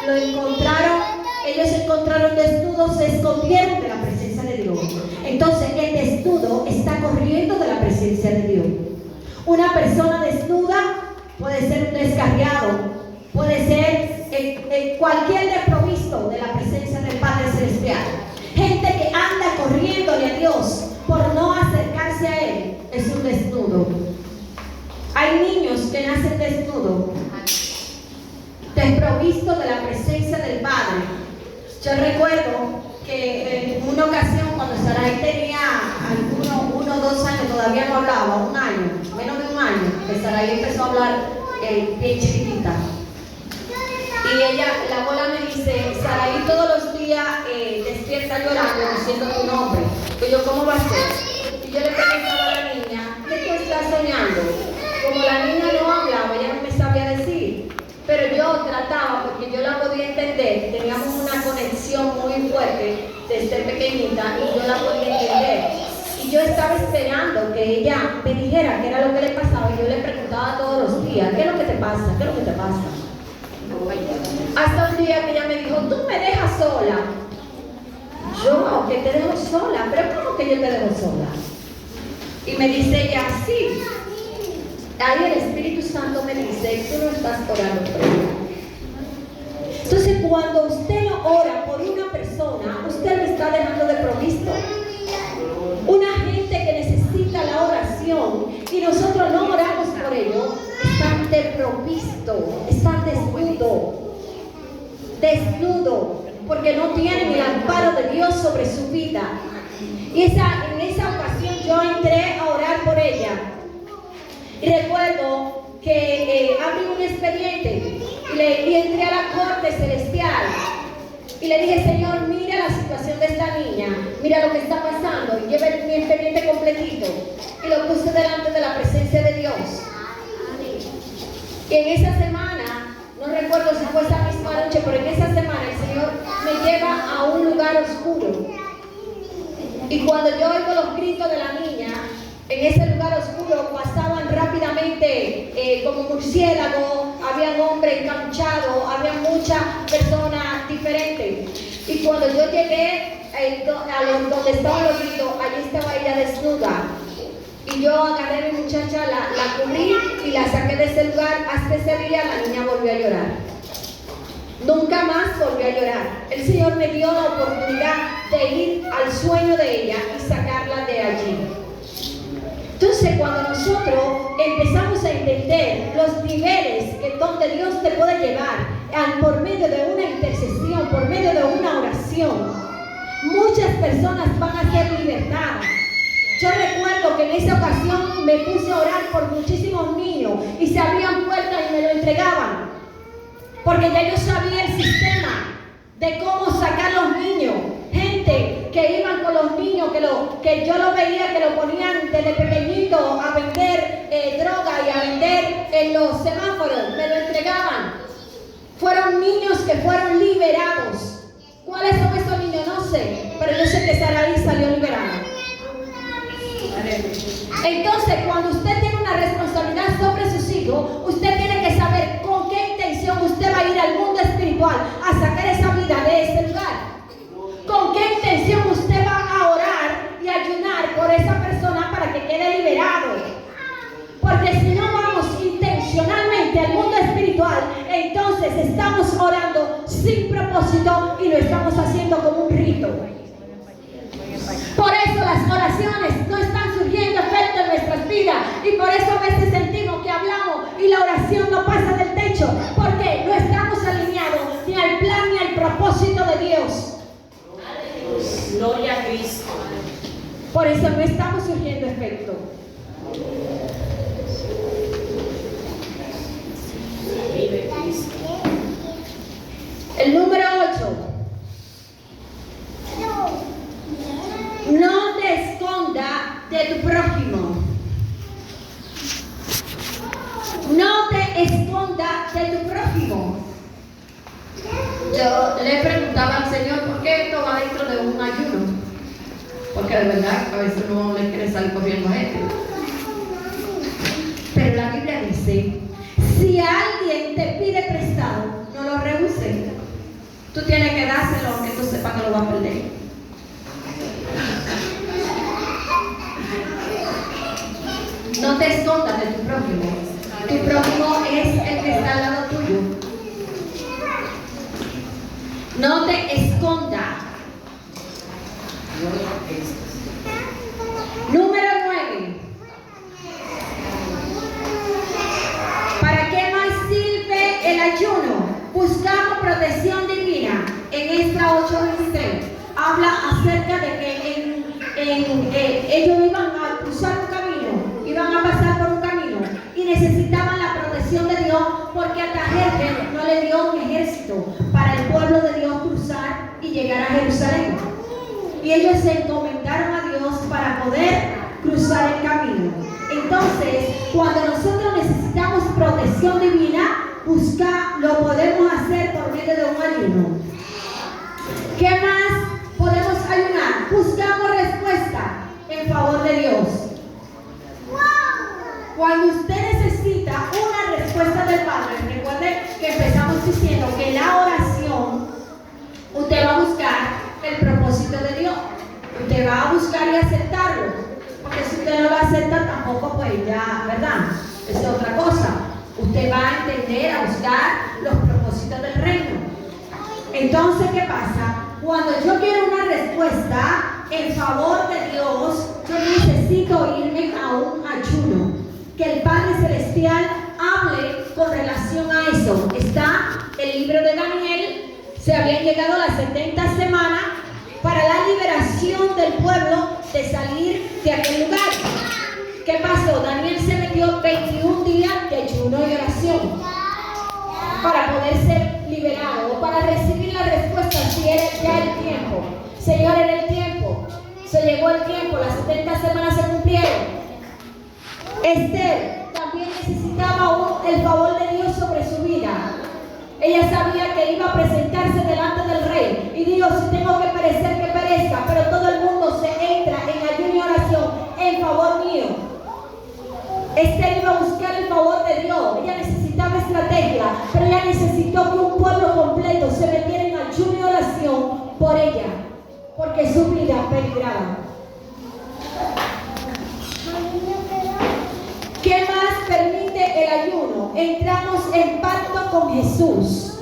lo encontraron, ellos se encontraron desnudos, se escondieron de la presencia de Dios. Entonces el desnudo está corriendo de la presencia de Dios. Una persona desnuda puede ser un descarriado, puede ser cualquier desprovisto de la presencia del Padre Celestial. Gente que anda corriéndole a Dios por no acercarse a Él es un desnudo. Hay niños que nacen desnudos, desprovistos de la presencia del Padre. Yo recuerdo que en una ocasión cuando Sarai tenía uno o 2 años, todavía no hablaba, 1 año, menos de 1 año, que Sarai empezó a hablar bien chiquitita. Y ella, la abuela me dice, Sarai todos los días despierta llorando diciendo tu nombre. Y yo, ¿cómo va a ser? Y yo le preguntaba a la niña, ¿qué tú estás soñando? Como la niña no hablaba, ella no me sabía decir. Pero yo trataba, porque yo la podía entender, teníamos una conexión muy fuerte desde pequeñita y yo la podía entender. Y yo estaba esperando que ella me dijera qué era lo que le pasaba y yo le preguntaba todos los días, ¿qué es lo que te pasa? ¿Qué es lo que te pasa? Hasta un día que ella me dijo, tú me dejas sola. Yo, que te dejo sola, pero ¿cómo que yo te dejo sola? Y me dice ella, sí. Ahí el Espíritu Santo me dice, tú no estás orando por ella. Entonces cuando usted no ora por una persona, usted lo está dejando de provisto. Una gente que necesita la oración y nosotros no oramos por ellos, están desprovistos, están desnudos, porque no tienen el amparo de Dios sobre su vida. Y en esa ocasión yo entré a orar por ella. Y recuerdo que abrí un expediente y entré a la corte celestial. Y le dije, Señor, mira la situación de esta niña, mira lo que está pasando. Y llevé mi expediente completito y lo puse delante de la presencia de Dios. Y en esa semana, no recuerdo si fue esa misma noche, pero en esa semana el Señor me lleva a un lugar oscuro. Y cuando yo oigo los gritos de la niña, en ese lugar oscuro pasaban rápidamente como murciélagos, había hombres encapuchados, había muchas personas diferentes. Y cuando yo llegué donde estaban los gritos, allí estaba ella desnuda. Y yo agarré a mi muchacha, la cubrí y la saqué de ese lugar. Hasta ese día la niña volvió a llorar. Nunca más volvió a llorar. El Señor me dio la oportunidad de ir al sueño de ella y sacarla de allí. Entonces, cuando nosotros empezamos a entender los niveles donde Dios te puede llevar por medio de una intercesión, por medio de una oración, muchas personas van a ser libertadas. Yo recuerdo que en esa ocasión me puse a orar por muchísimos niños y se abrían puertas y me lo entregaban. Porque ya yo sabía el sistema de cómo sacar los niños. Gente que iban con los niños, que yo lo veía, que lo ponían desde pequeñito a vender droga y a vender en los semáforos, me lo entregaban. Fueron niños que fueron liberados. ¿Cuáles son esos niños? No sé, pero yo sé que Saraí salió liberada. Entonces, cuando usted tiene una responsabilidad sobre sus hijos, usted tiene que saber con qué intención usted va a ir al mundo espiritual a sacar esa vida de ese lugar. ¿Con qué intención usted va a orar y ayunar por esa persona para que quede liberado? Porque si no vamos intencionalmente al mundo espiritual, entonces estamos orando sin propósito y lo estamos haciendo como un rito. Por eso las oraciones no están surgiendo efecto en nuestras vidas y por eso a veces sentimos que hablamos y la oración no pasa del techo, porque no estamos alineados ni al plan ni al propósito de Dios. Gloria a Cristo. Por eso no estamos surgiendo efecto. Vive Cristo. El número 8. No te esconda de tu prójimo. No te esconda de tu prójimo. Yo le preguntaba al Señor, ¿por qué esto va dentro de un ayuno? Porque de verdad a veces uno le quiere salir corriendo a gente. Pero la Biblia dice, si alguien te pide prestado, no lo rehuses. Tú tienes que dárselo aunque tú sepas que lo vas a perder. No te escondas de tu prójimo. Tu prójimo es el que está al lado tuyo. No te escondas. Número 9. ¿Para qué más sirve el ayuno? Buscamos protección divina. En esta 8:23 habla acerca de que ellos iban a cruzar un camino, iban a pasar por un camino y necesitaban la protección de Dios, porque Artajerjes no le dio un ejército para el pueblo de Dios cruzar y llegar a Jerusalén. Y ellos se encomendaron a Dios para poder cruzar el camino. Entonces, cuando nosotros necesitamos protección divina, lo podemos hacer por medio de un ayuno. ¿Qué más podemos ayunar? Buscamos respuesta en favor de Dios. Cuando usted necesita una respuesta del Padre, recuerde que empezamos diciendo que la oración, usted va a buscar el propósito de Dios. Usted va a buscar y aceptarlo. Porque si usted no lo acepta, tampoco pues ya, ¿verdad? Es otra cosa. Usted va a entender, a buscar los propósitos del reino. Entonces, ¿qué pasa? Cuando yo quiero una respuesta en favor de Dios, yo necesito irme a un ayuno. Que el Padre Celestial hable con relación a eso. Está el libro de Daniel. Se habían llegado las 70 semanas para la liberación del pueblo de salir de aquel lugar. ¿Qué pasó? Daniel se metió sometió 21 días de ayuno y oración para poder ser liberado o para recibir la respuesta si era ya el tiempo. Señor, era el tiempo. Se llegó el tiempo, las 70 semanas se cumplieron. Esther también necesitaba el favor de Dios sobre su vida. Ella sabía que iba a presentarse delante del rey y dijo, si tengo que perecer, que perezca, pero todo el mundo se entra en ayuno y oración en favor mío. Esther iba a buscar el favor de Dios. Ella necesitaba estrategia, pero ella necesitó que un pueblo completo se metiera en ayuno y oración por ella, porque su vida peligraba. ¿Qué más permite el ayuno? Entramos en pacto con Jesús.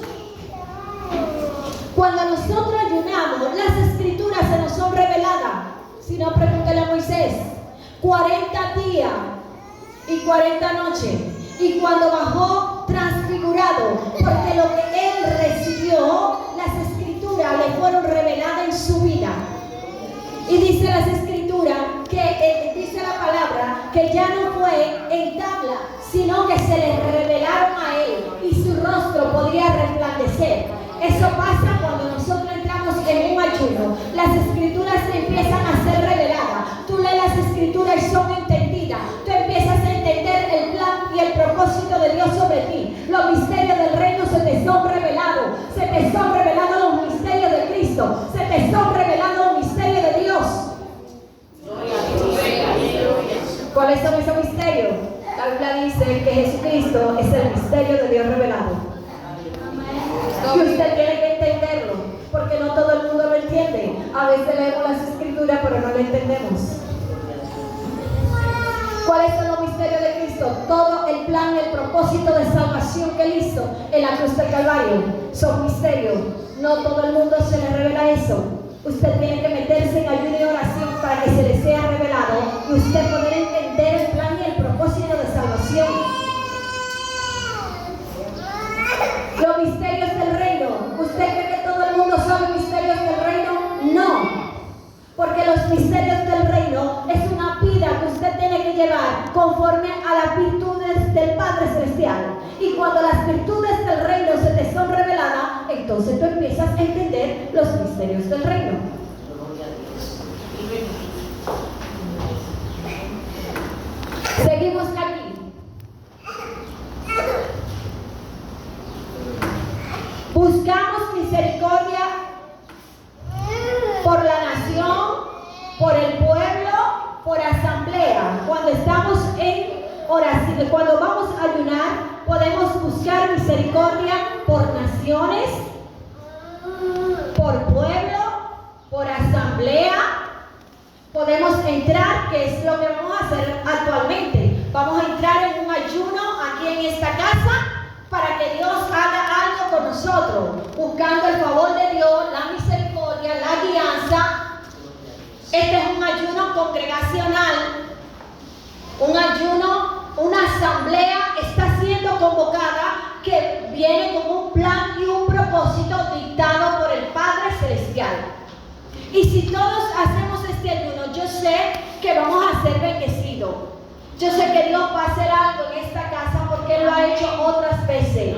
Cuando nosotros ayunamos, las escrituras se nos son reveladas. Si no, pregúntale a Moisés. 40 días y 40 noches. Y cuando bajó transfigurado, porque lo que él recibió, las escrituras le fueron reveladas en su vida. Y dice las escrituras que dice la palabra que ya no fue en tabla, sino que se le revelaron a él y su rostro podía resplandecer. Eso pasa cuando nosotros entramos en un ayuno. Las escrituras empiezan a ser reveladas. Tú lees las escrituras y son entendidas. Tú empiezas a entender el plan y el propósito de Dios sobre ti. Los misterios del reino se te son revelados. Se te son revelados los misterios de Cristo. Se te son revelados los misterios de Dios. ¿Cuáles son esos misterios? La Biblia dice que Jesucristo es el misterio de Dios revelado. Y usted tiene que entenderlo, porque no todo el mundo lo entiende. A veces leemos las escrituras, pero no lo entendemos. ¿Cuáles son los misterios de Cristo? Todo el plan y el propósito de salvación que Él hizo en la cruz del Calvario son misterios. No todo el mundo se le revela eso. Usted tiene que meterse en ayuno y oración para que se le sea revelado y usted poder entender el plan y el propósito de salvación. Los misterios del reino. ¿Usted cree que todo el mundo sabe misterios del reino? No. Porque los misterios del reino es una vida que usted tiene que llevar conforme a las virtudes del Padre Celestial. Y cuando las virtudes del reino se te son reveladas, entonces tú empiezas a entender los misterios del reino. Seguimos aquí. Buscamos misericordia por la nación, por el pueblo, por asamblea. Cuando estamos en oración, cuando vamos a ayunar, podemos buscar misericordia por naciones, por pueblo, por asamblea. Podemos entrar, que es lo que vamos a hacer actualmente. Vamos a entrar en un ayuno aquí en esta casa para que Dios haga algo con nosotros, buscando el favor de Dios, la misericordia, la guianza. Este es un ayuno congregacional, un ayuno, una asamblea está siendo convocada que viene con un plan y un propósito dictado por el Padre Celestial. Y si todos hacemos este ayuno, yo sé que vamos a ser bendecidos. Yo sé que Dios va a hacer algo en esta casa porque Él lo ha hecho otras veces.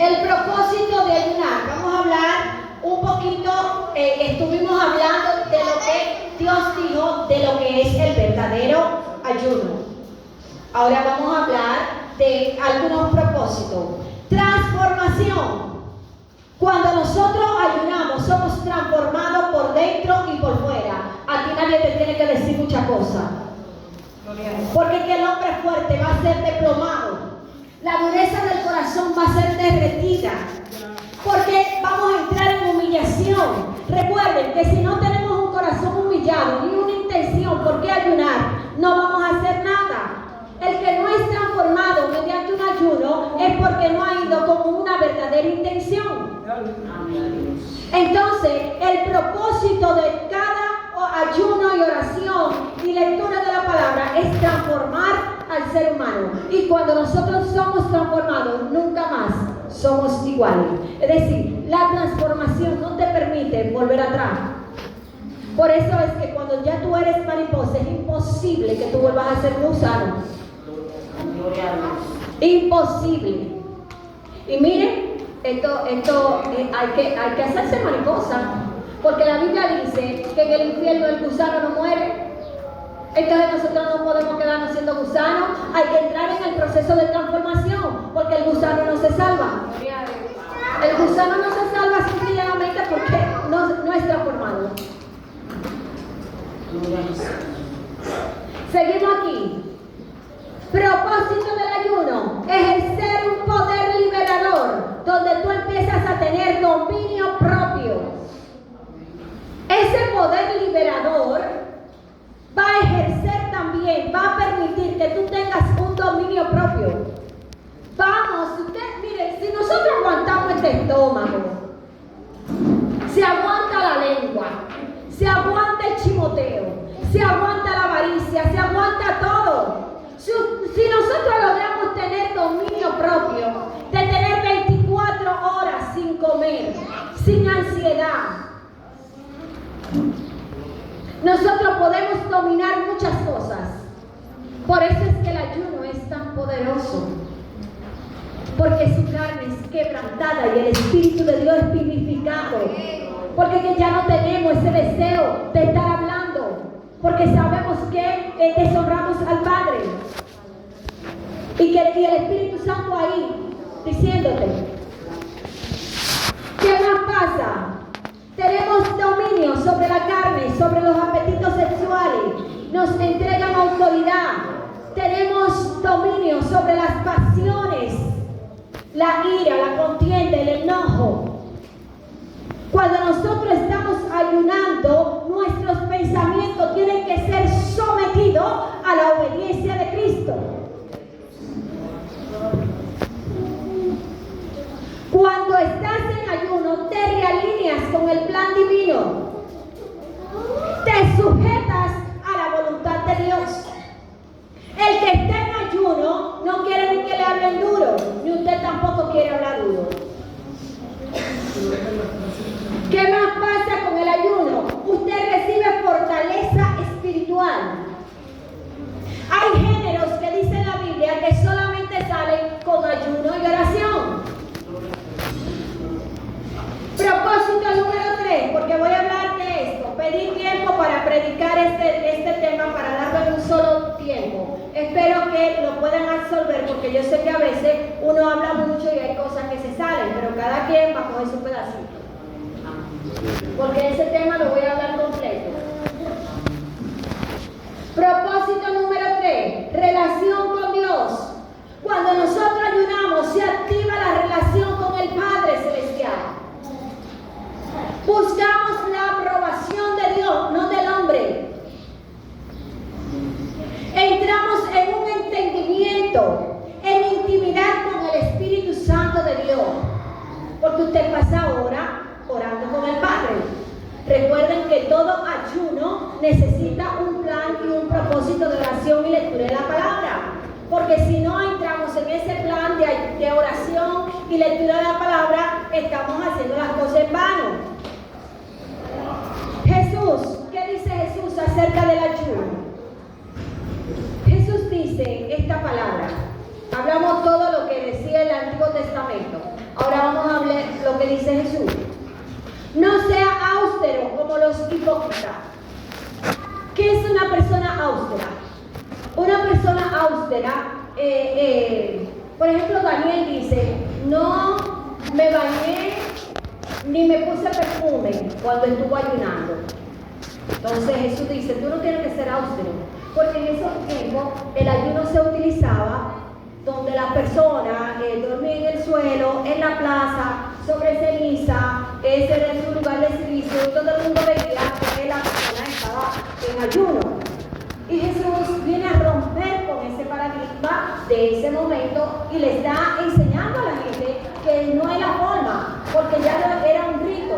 El propósito de ayunar, vamos a hablar un poquito, estuvimos hablando de lo que Dios dijo, de lo que es el verdadero ayuno. Ahora vamos a hablar de algunos propósitos. Transformación. Cuando nosotros ayunamos, somos transformados por dentro y por fuera. A ti nadie te tiene que decir muchas cosas. Porque que el hombre fuerte va a ser desplomado. La dureza del corazón va a ser derretida. Porque vamos a entrar en humillación. Recuerden que si no tenemos un corazón humillado ni una intención por qué ayunar, no vamos a hacer nada. El que no es transformado mediante un ayuno es porque no ha ido con una verdadera intención. Entonces, el propósito de cada ayuno y oración y lectura de la palabra es transformar al ser humano. Y cuando nosotros somos transformados, nunca más somos iguales. Es decir, la transformación no te permite volver atrás. Por eso es que cuando ya tú eres mariposa, es imposible que tú vuelvas a ser gusano. Gloria a Dios. Imposible. Y miren, esto hay que hacerse mariposa, porque la Biblia dice que en el infierno el gusano no muere. Entonces nosotros no podemos quedarnos siendo gusanos, hay que entrar en el proceso de transformación, porque el gusano no se salva. El gusano no se salva simplemente porque no es transformado. Gloria a Dios. Seguimos aquí. Propósito del ayuno: ejercer un poder liberador, donde tú empiezas a tener dominio propio. Ese poder liberador va a ejercer también, va a permitir que tú tengas un dominio propio. Vamos, miren, si nosotros aguantamos este estómago, se aguanta la lengua, se aguanta el chimoteo, se aguanta la avaricia, se aguanta todo. Si nosotros logramos tener dominio propio, de tener 24 horas sin comer, sin ansiedad, nosotros podemos dominar muchas cosas. Por eso es que el ayuno es tan poderoso, porque su carne es quebrantada y el Espíritu de Dios es vivificado, porque que ya no tenemos ese deseo de estar hablando, porque sabemos que deshonramos al Padre, y el Espíritu Santo ahí diciéndote, ¿qué más pasa? Tenemos dominio sobre la carne, sobre los apetitos sexuales, nos entregan autoridad, tenemos dominio sobre las pasiones, la ira, la contienda, el enojo. Cuando nosotros estamos ayunando, nuestros pensamientos tienen que ser sometidos a la obediencia de Cristo. Cuando estás en ayuno, te realineas con el plan divino, te sujetas a la voluntad de Dios. El que está en ayuno no quiere ni que le hablen duro, ni usted tampoco quiere hablar duro. ¿Qué más pasa con el ayuno? Usted recibe fortaleza espiritual. Hay géneros que dice la Biblia que solamente salen con ayuno y oración. Propósito número 3, porque voy a hablar de esto. Pedí tiempo para predicar este tema, para darlo en un solo tiempo. Espero que lo puedan absorber, porque yo sé que a veces uno habla mucho y hay cosas que se salen, pero cada quien va a coger su pedacito. Porque ese tema lo voy a hablar completo. Propósito número 3, relación con Dios. Cuando nosotros ayunamos, se activa la relación con el Padre Celestial. Buscamos la aprobación de Dios, no del hombre. Entramos en un entendimiento, en intimidad con el Espíritu Santo de Dios. Porque usted pasa ahora orando con el Padre. Recuerden que todo ayuno necesita un plan y un propósito de oración y lectura de la palabra. Porque si no entramos en ese plan de oración y lectura de la palabra, estamos haciendo las cosas en vano. Jesús, ¿qué dice Jesús acerca del ayuno? Jesús dice esta palabra. Hablamos todo lo que decía el Antiguo Testamento. Ahora vamos a hablar lo que dice Jesús. No sea austero como los hipócritas. ¿Qué es una persona austera? Una persona austera, por ejemplo, Daniel dice, no me bañé ni me puse perfume cuando estuvo ayunando. Entonces Jesús dice, tú no tienes que ser austero, porque en esos tiempos el ayuno se utilizaba donde la persona dormía en el suelo, en la plaza, sobre ceniza, ese era su lugar de servicio, y todo el mundo veía que la persona estaba en ayuno. Y Jesús viene a romper con ese paradigma de ese momento y le está enseñando a la gente que no es la forma, porque ya no era un rito.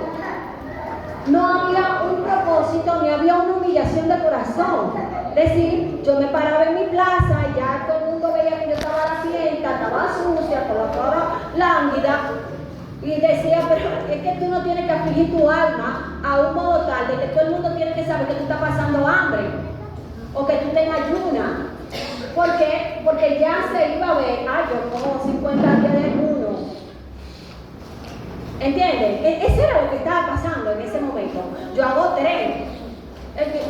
No había un propósito ni había una humillación de corazón. Es decir, yo me paraba en mi plaza y ya todo el mundo veía que yo estaba a la fiesta, estaba sucia, estaba lánguida. Y decía, pero es que tú no tienes que afligir tu alma a un modo tal de que todo el mundo tiene que saber que tú estás pasando hambre o que tú te ayunas. ¿Por qué? Porque ya se iba a ver, yo como 50 días de ayuno. ¿Entienden? Eso era lo que estaba pasando en ese momento. Yo hago 3.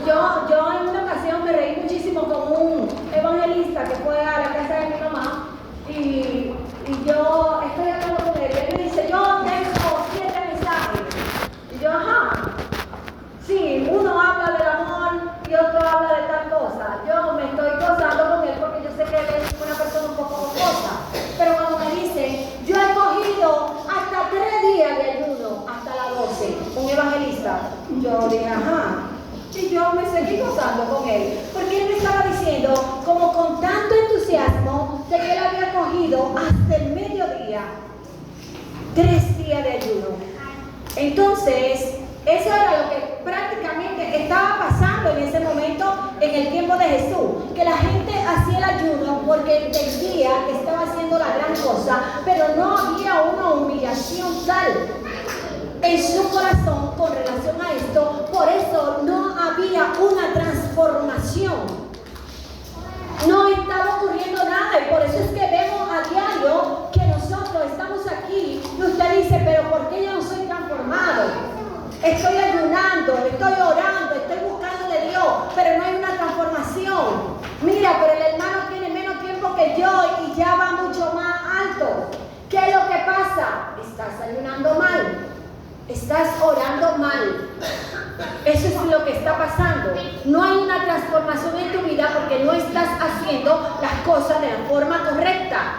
Yo en una ocasión me reí muchísimo con un evangelista que fue a la casa de mi mamá y yo estoy hablando con él y él me dice, yo tengo 7 mensajes. Y yo, ajá. Sí, uno habla del amor y otro habla de tal cosa. Yo me estoy gozando con él porque yo sé que él es una persona un poco jocosa. Pero cuando me dice, yo he cogido hasta 3 días de ayuno, hasta las 12, un evangelista, yo dije, ajá. Y yo me seguí gozando con él, porque él me estaba diciendo, como con tanto entusiasmo, de que él había cogido hasta el mediodía 3 días de ayuno. Entonces, eso era lo que prácticamente estaba pasando en ese momento, en el tiempo de Jesús, que la gente hacía el ayuno porque entendía que estaba haciendo la gran cosa, pero no había una humillación tal en su corazón con relación a esto, por eso no había una transformación. No estaba ocurriendo nada y por eso es que vemos a diario que nosotros estamos aquí y usted dice, pero ¿por qué yo no soy transformado? Estoy ayunando, estoy orando, estoy buscando de Dios, pero no hay una transformación. Mira, pero el hermano tiene menos tiempo que yo y ya va mucho más alto. ¿Qué es lo que pasa? Estás ayunando mal. Estás orando mal. Eso es lo que está pasando. No hay una transformación en tu vida porque no estás haciendo las cosas de la forma correcta.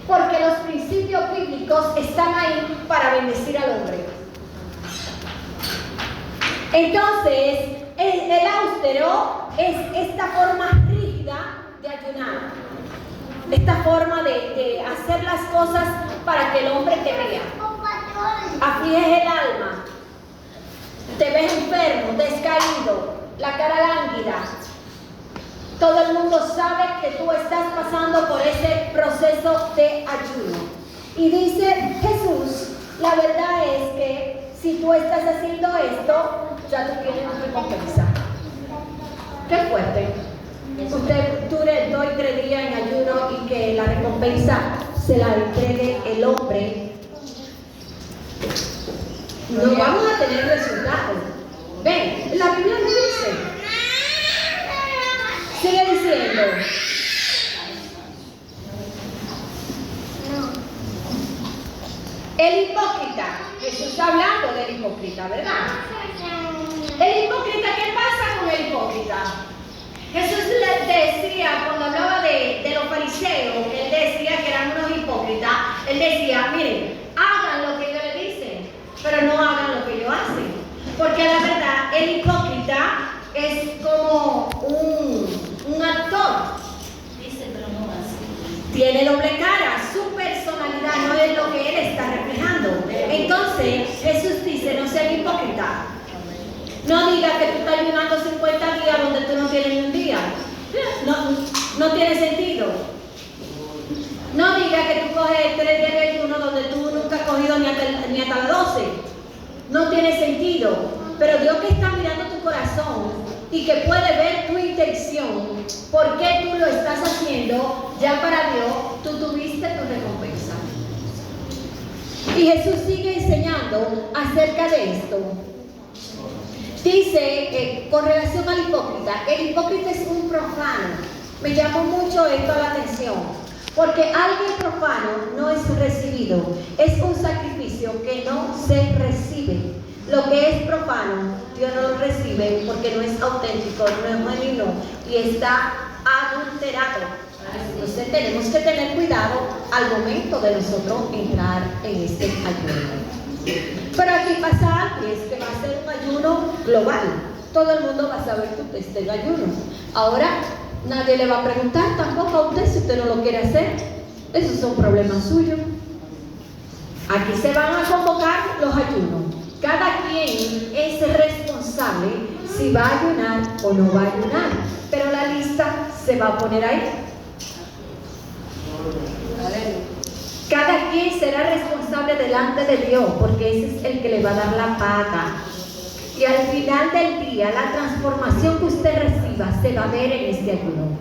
Porque los principios bíblicos están ahí para bendecir al hombre. Entonces, el austero es esta forma rígida de ayunar. Esta forma de hacer las cosas para que el hombre te vea. Afliges el alma, te ves enfermo, descaído, la cara lánguida. Todo el mundo sabe que tú estás pasando por ese proceso de ayuno. Y dice Jesús, la verdad es que si tú estás haciendo esto, ya tú tienes tu recompensa. Qué fuerte. Tú le doy 3 días en ayuno y que la recompensa se la entregue el hombre. No vamos a tener resultados. Ven, la Biblia nos dice. Sigue diciendo. El hipócrita. Jesús está hablando del hipócrita, ¿verdad? El hipócrita, ¿qué pasa con el hipócrita? Jesús les decía, cuando hablaba de los fariseos, él decía que eran unos hipócritas, él decía, miren, hagan lo que ellos le dicen, pero no hagan lo que ellos hacen. Porque la verdad, el hipócrita es como un actor. Dice, pero no hace. Tiene doble cara, su personalidad no es lo que él está reflejando. Entonces, Jesús dice, no sean hipócritas. No diga que tú estás ayunando 50 días donde tú no tienes ni un día. No tiene sentido. No diga que tú coges 3 días de ayuno donde tú nunca has cogido ni hasta las 12. No tiene sentido. Pero Dios que está mirando tu corazón y que puede ver tu intención, por qué tú lo estás haciendo, ya para Dios, tú tuviste tu recompensa. Y Jesús sigue enseñando acerca de esto. Dice, con relación al hipócrita, el hipócrita es un profano. Me llamó mucho esto la atención, porque alguien profano no es recibido, es un sacrificio que no se recibe. Lo que es profano, Dios no lo recibe porque no es auténtico, no es genuino y está adulterado. Entonces tenemos que tener cuidado al momento de nosotros entrar en este ayuno. Pero aquí pasa algo, es que va a ser un ayuno global. Todo el mundo va a saber que usted está en ayuno. Ahora, nadie le va a preguntar tampoco a usted si usted no lo quiere hacer. Esos son problemas suyos. Aquí se van a convocar los ayunos. Cada quien es responsable si va a ayunar o no va a ayunar. Pero la lista se va a poner ahí. Cada quien será responsable delante de Dios, porque ese es el que le va a dar la paga. Y al final del día, la transformación que usted reciba se va a ver en este ayuno.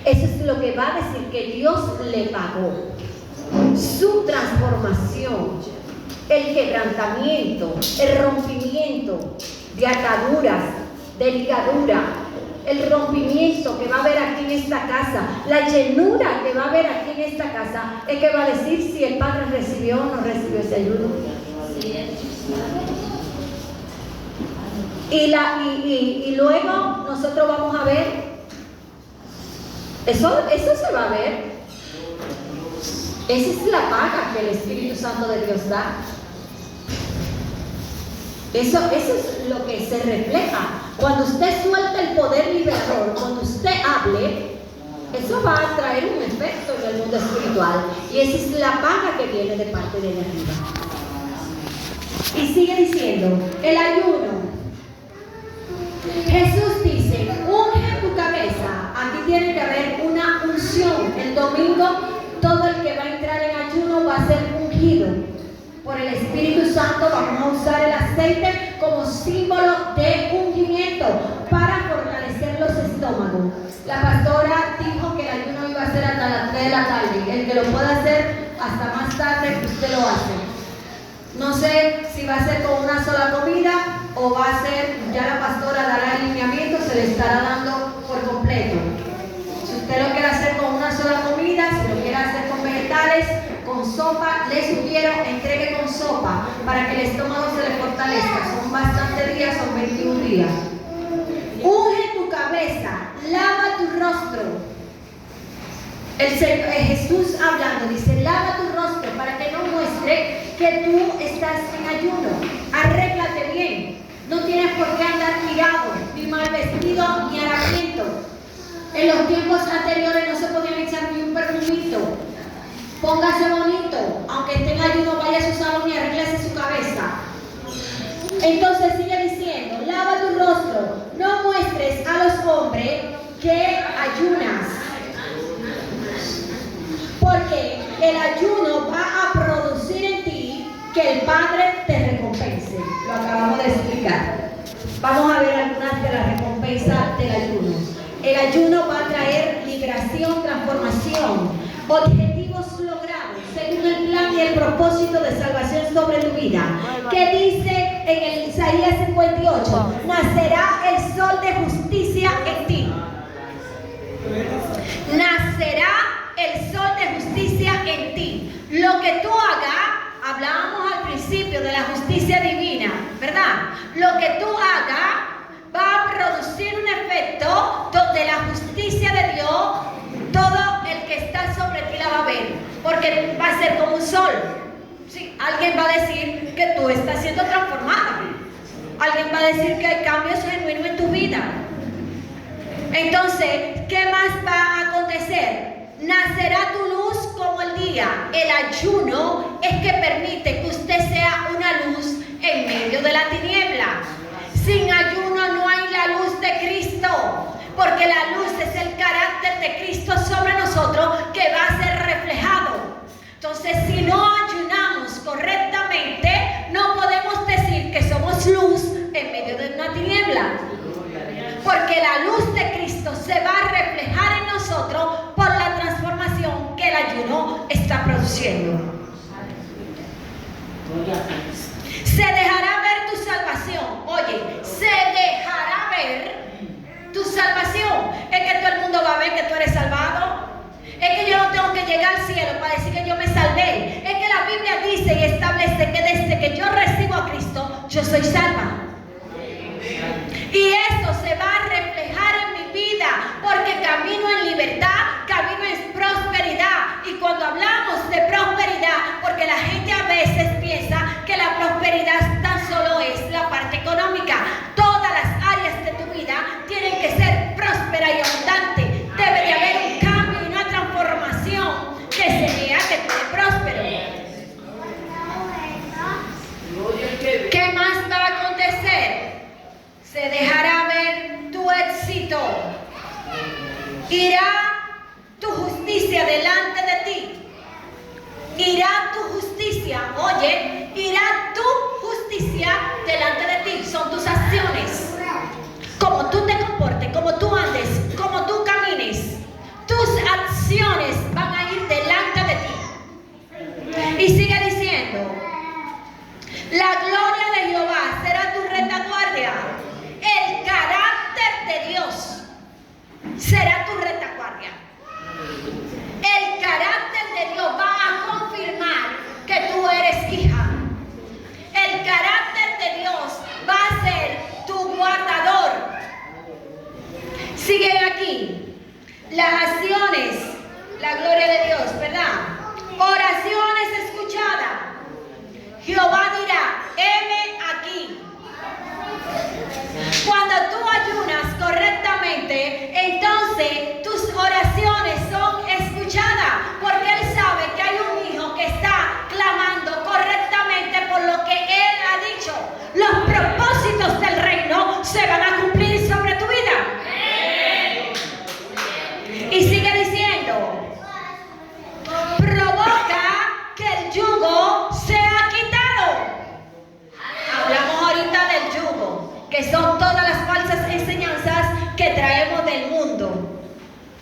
Eso es lo que va a decir que Dios le pagó. Su transformación, el quebrantamiento, el rompimiento de ataduras, de ligadura, el rompimiento que va a haber aquí en esta casa, la llenura que va a haber aquí en esta casa, es que va a decir si el Padre recibió o no recibió ese ayuno. Y luego nosotros vamos a ver, eso se va a ver. Esa es la paga que el Espíritu Santo de Dios da. Eso es lo que se refleja. Cuando usted suelta el poder liberador, cuando usted hable, eso va a traer un efecto en el mundo espiritual. Y esa es la paga que viene de parte de arriba. Y sigue diciendo, el ayuno. Jesús dice, unge tu cabeza. Aquí tiene que haber una unción. El domingo todo el que va a entrar en ayuno va a ser ungido por el Espíritu Santo. Vamos a usar el aceite como símbolo de ungimiento para fortalecer los estómagos. La pastora dijo que el ayuno iba a ser hasta las 3 de la tarde. El que lo pueda hacer hasta más tarde, usted lo hace. No sé si va a ser con una sola comida o va a ser, ya la pastora dará el lineamiento, se le estará dando por completo. Si usted lo quiere hacer con una sola comida, si lo quiere hacer con vegetales, con sopa, le sugiero entregue con sopa para que el estómago se le fortalezca. Son bastantes días, son 21 días. Unge tu cabeza, lava tu rostro. Jesús hablando dice, lava tu rostro para que no muestre que tú estás en ayuno. Arréglate bien. No tienes por qué andar tirado, ni mal vestido, ni harapiento. En los tiempos anteriores no se podían echar ni un perfumito. Póngase bonito, aunque esté en ayuno, vaya a su salón y arréglese su cabeza. Entonces sigue diciendo, lava tu rostro, no muestres a los hombres que ayunas. Porque el ayuno va a producir en ti que el Padre te recompense. Lo acabamos de explicar. Vamos a ver algunas de las recompensas del ayuno. El ayuno va a traer liberación, transformación, objetivos logrados según el plan y el propósito de salvación sobre tu vida. ¿Qué dice en el Isaías 58? Nacerá el sol de justicia en ti. Nacerá el sol de justicia en ti. Lo que tú hagas, hablábamos al principio de la justicia divina, ¿verdad? Lo que tú hagas va a producir un efecto donde la justicia de Dios, todo el que está sobre ti la va a ver, porque va a ser como un sol. Sí, alguien va a decir que tú estás siendo transformada. Alguien va a decir que hay cambios genuinos en tu vida. Entonces, ¿qué más va a acontecer? Nacerá tu luz como el día. El ayuno es que permite que usted sea una luz en medio de la tiniebla. Sin ayuno no hay la luz de Cristo, porque la luz es el carácter de Cristo sobre nosotros que va a ser reflejado. Entonces, si no ayunamos correctamente, no podemos decir que somos luz en medio de una tiniebla. Porque la luz de Cristo se va a reflejar en nosotros por la transformación que el ayuno está produciendo. Se dejará ver tu salvación. Oye, se dejará ver tu salvación. Es que todo el mundo va a ver que tú eres salvado. Es que yo no tengo que llegar al cielo para decir que yo me salvé. Es que la Biblia dice y establece que desde que yo recibo a Cristo, yo soy salva. Y eso se va a reflejar en mi vida, porque camino en libertad, camino en prosperidad. Y cuando hablamos de prosperidad, porque la gente a veces piensa que la prosperidad tan solo es la parte económica. Todas las áreas de tu vida tienen que ser prósperas y abundantes. Debe de haber un cambio y una transformación que se vea que tú eres próspero. La gloria de Jehová será tu retaguardia. El carácter de Dios será tu retaguardia. El carácter de Dios va a confirmar que tú eres hija. El carácter de Dios va a ser tu guardador. Siguen aquí las acciones, la gloria de Dios, ¿verdad? Oraciones escuchadas. Jehová dirá, heme aquí. Cuando tú ayunas correctamente, entonces tus oraciones son escuchadas, porque Él sabe que hay un hijo que está clamando correctamente por lo que Él ha dicho. Los propósitos del reino se van a cumplir sobre tu vida. Y sigue diciendo, provoca que el yugo sea quitado. Hablamos ahorita del yugo, que son todas las falsas enseñanzas que traemos del mundo.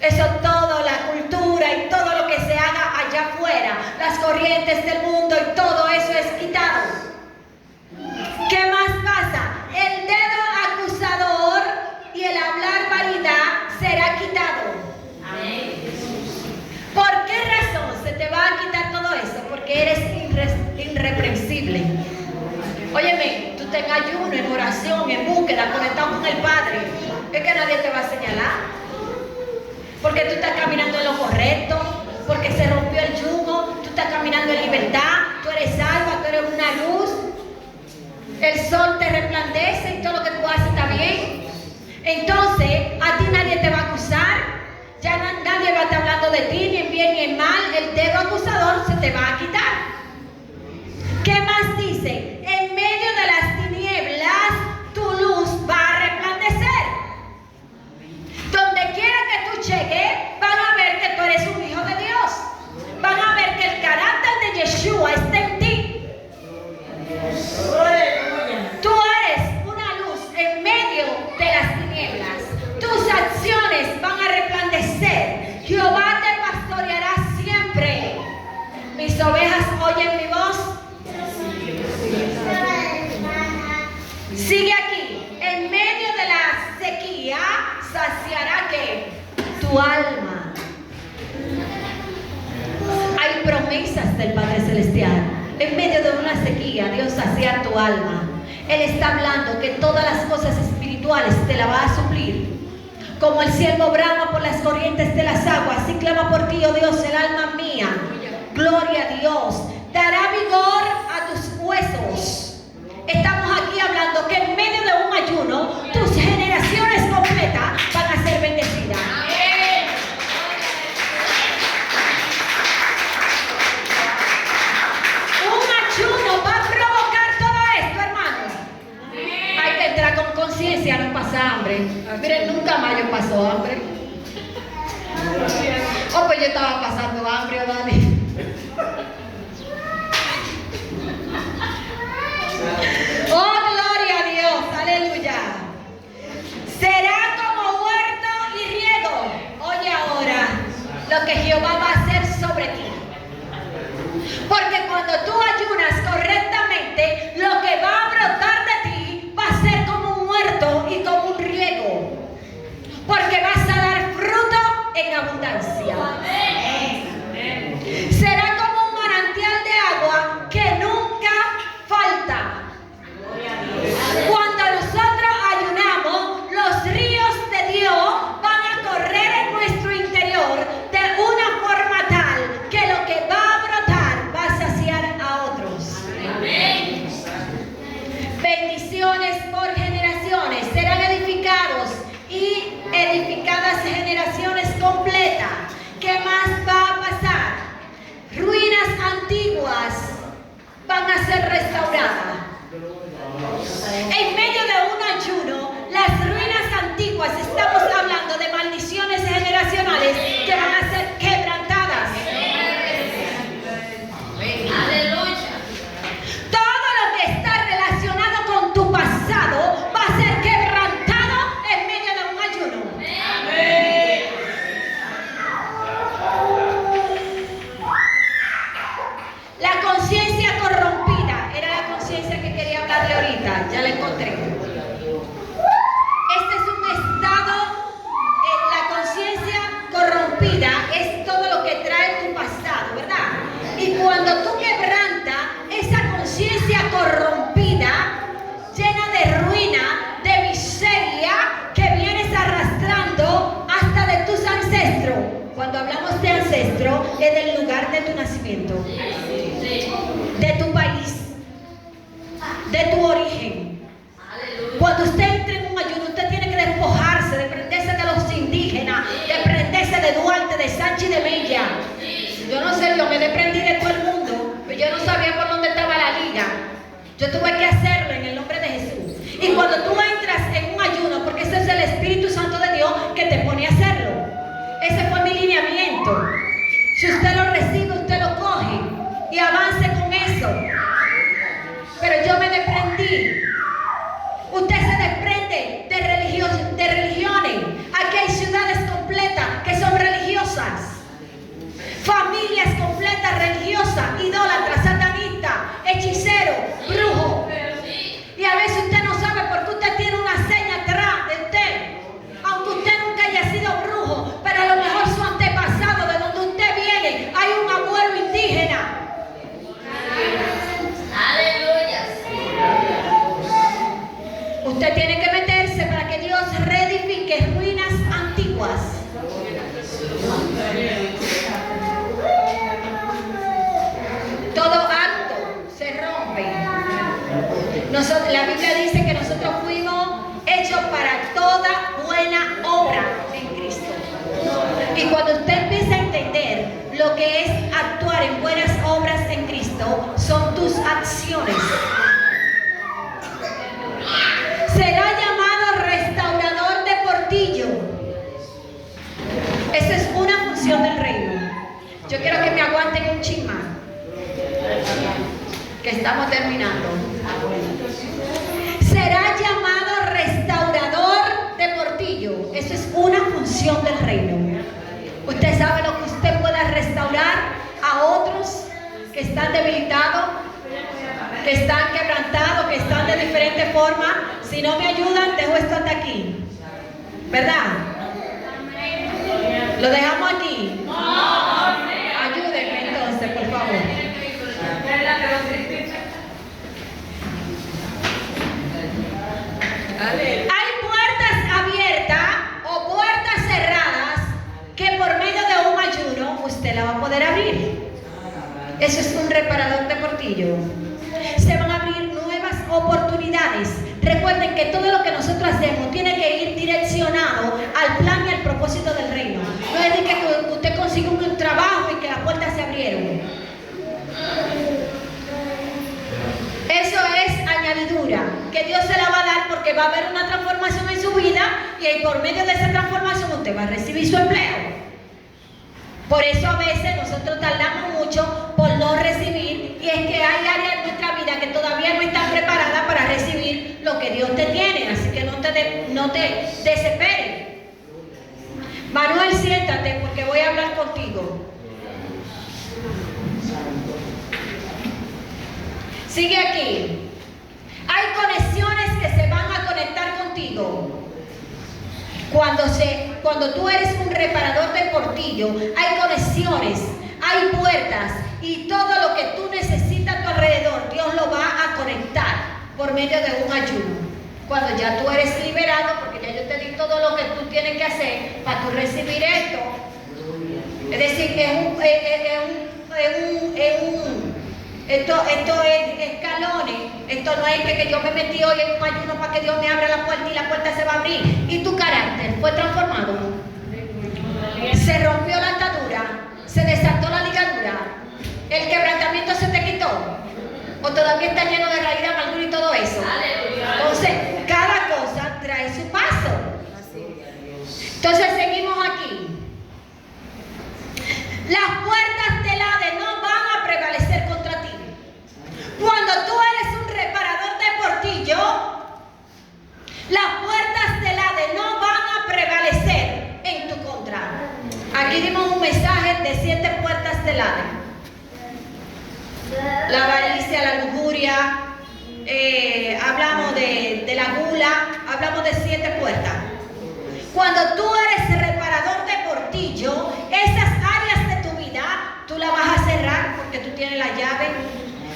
Eso todo, la cultura y todo lo que se haga allá afuera, las corrientes del mundo y todo eso es quitado. ¿Qué más pasa? El dedo acusador y el hablar vanidad será quitado. ¿Por qué razón se te va a quitar todo eso? Porque eres irreprensible. Óyeme, tú ten ayuno, en oración, en búsqueda, conectado con el Padre. Es que nadie te va a señalar. Porque tú estás caminando en lo correcto, porque se rompió el yugo, tú estás caminando en libertad, tú eres salva, tú eres una luz. El sol te resplandece y todo lo que tú haces está bien. Entonces, a ti nadie te va a acusar. Ya nadie va a estar hablando de ti, ni en bien ni en mal. El dedo acusador se te va a quitar. ¿Qué más dice? En medio de las tinieblas, tu luz va a resplandecer. Donde quiera que tú llegues, van a ver que tú eres un hijo de Dios. Van a ver que el carácter de Yeshua está en ti. Tú eres una luz en medio de las tinieblas. Tus acciones van a resplandecer. Jehová te pastoreará siempre. Mis ovejas oyen mi voz. Sigue aquí. En medio de la sequía saciará ¿qué? Tu alma. Hay promesas del Padre Celestial. En medio de una sequía, Dios sacia tu alma. Él está hablando que todas las cosas espirituales te la va a suplir. Como el siervo brama por las corrientes de las aguas, así clama por ti, oh Dios, el alma mía. Gloria a Dios. Dará vigor a tus huesos. Estamos aquí hablando que en medio de un ayuno, tus generaciones completas van a ser bendecidas. Un ayuno va a provocar todo esto, hermanos. Hay que entrar con conciencia, no pasa hambre. Miren, nunca más yo paso hambre. Oh, pues yo estaba pasando hambre, Dani. Oh, gloria a Dios, aleluya. Será como huerto y riego. Oye ahora lo que Jehová va a hacer sobre ti. Porque cuando tú ayunas correctamente, lo que va a brotar de ti va a ser como un huerto y como un riego. Porque vas a dar fruto en abundancia. Será como un manantial de agua que nunca falta. Cuando nosotros ayunamos, los ríos de Dios van a correr en nuestro interior de una forma tal que lo que va a brotar va a saciar a otros. Amén. Bendiciones por generaciones. Serán edificados y edificadas generaciones completas. ¿Qué más va a pasar? Ruinas antiguas van a ser restauradas. En medio de un ayuno, las ruinas antiguas, estamos hablando de maldiciones generacionales que van a ser quebrantadas. Aleluya. Todo lo que está relacionado con tu pasado va a ser quebrantado en medio de un ayuno. La conciencia corrompida era la conciencia está, ya la encontré. Este es un estado, la conciencia corrompida es todo lo que trae tu pasado, ¿verdad? Y cuando tú quebrantas esa conciencia corrompida, llena de ruina, de miseria, que vienes arrastrando hasta de tus ancestros. Cuando hablamos de ancestro, es del lugar de tu nacimiento, de tu país, de tu origen. Cuando usted entra en un ayuno, usted tiene que despojarse, desprenderse de los indígenas, desprenderse de Duarte, de Sánchez y de Mella. Yo no sé, yo me desprendí de todo el mundo, pero yo no sabía por dónde estaba la liga. Yo tuve que hacerlo en el nombre de Jesús. Y cuando tú entras en un ayuno, porque ese es el Espíritu Santo de Dios que te pone a hacerlo. Ese fue mi lineamiento. Si usted lo recibe, usted lo coge y avance con eso. Pero yo me desprendí. Usted se desprende de religiones. Aquí hay ciudades completas que son religiosas. Familias completas religiosas, idólatras, satanistas, hechiceros, brujos. Y a veces usted no sabe por qué usted tiene una seña atrás de usted. Aunque usted nunca haya sido brujo, pero a lo mejor su antepasado, de donde usted viene, hay un abuelo indígena. Aleluya. Usted tiene que meterse para que Dios reedifique ruinas antiguas. Todo acto se rompe. La Biblia dice que nosotros fuimos hechos para toda buena obra en Cristo. Y cuando usted empieza a entender lo que es actuar en buenas obras en Cristo, son tus acciones. Será llamado restaurador de portillo. Esa es una función del reino. Yo quiero que me aguanten un chin más, que estamos terminando. Será llamado restaurador de portillo. Eso es una función del reino. Usted sabe lo que usted pueda restaurar a otros que están debilitados, que están quebrantados, que están de diferentes formas. Si no me ayudan, dejo esto hasta aquí, ¿verdad? ¿Lo dejamos aquí? Ayúdenme entonces, por favor. Hay puertas abiertas o puertas cerradas que por medio de un ayuno usted la va a poder abrir. Eso es un reparador de portillo. Se van a abrir nuevas oportunidades. Recuerden que todo lo que nosotros hacemos tiene que ir direccionado al plan y al propósito del reino. No es de que usted consiga un trabajo y que las puertas se abrieron. Eso es añadidura, que Dios se la va a dar porque va a haber una transformación en su vida y por medio de esa transformación usted va a recibir su empleo. Por eso a veces nosotros tardamos mucho por no recibir, y es que hay áreas en nuestra vida que todavía no están preparadas para recibir lo que Dios te tiene, así que no te desesperes. Manuel, siéntate porque voy a hablar contigo. Sigue aquí. Hay conexiones que se van a conectar contigo. Cuando tú eres un reparador de portillo, hay conexiones, hay puertas y todo lo que tú necesitas a tu alrededor, Dios lo va a conectar por medio de un ayuno. Cuando ya tú eres liberado, porque ya yo te di todo lo que tú tienes que hacer para tú recibir esto. Es decir, esto es escalones. Esto no es que yo me metí hoy en un ayuno para que Dios me abra la puerta y la puerta se va a abrir. Y tu carácter fue transformado. Se rompió la atadura, se desató la ligadura, el quebrantamiento se te quitó, o todavía está lleno de raíz de amargura y todo eso. Entonces, cada cosa trae su paso. Entonces, seguimos aquí. Las puertas del Hades no van a prevalecer contra ti. Cuando tú eres un reparador de portillo, las puertas del Hades no van a prevalecer en tu contra. Aquí dimos un mensaje de 7 puertas del Hades. La avaricia, la lujuria, hablamos de la gula, hablamos de 7 puertas. Cuando tú eres el reparador de portillo, esas áreas de tu vida, tú las vas a cerrar porque tú tienes la llave,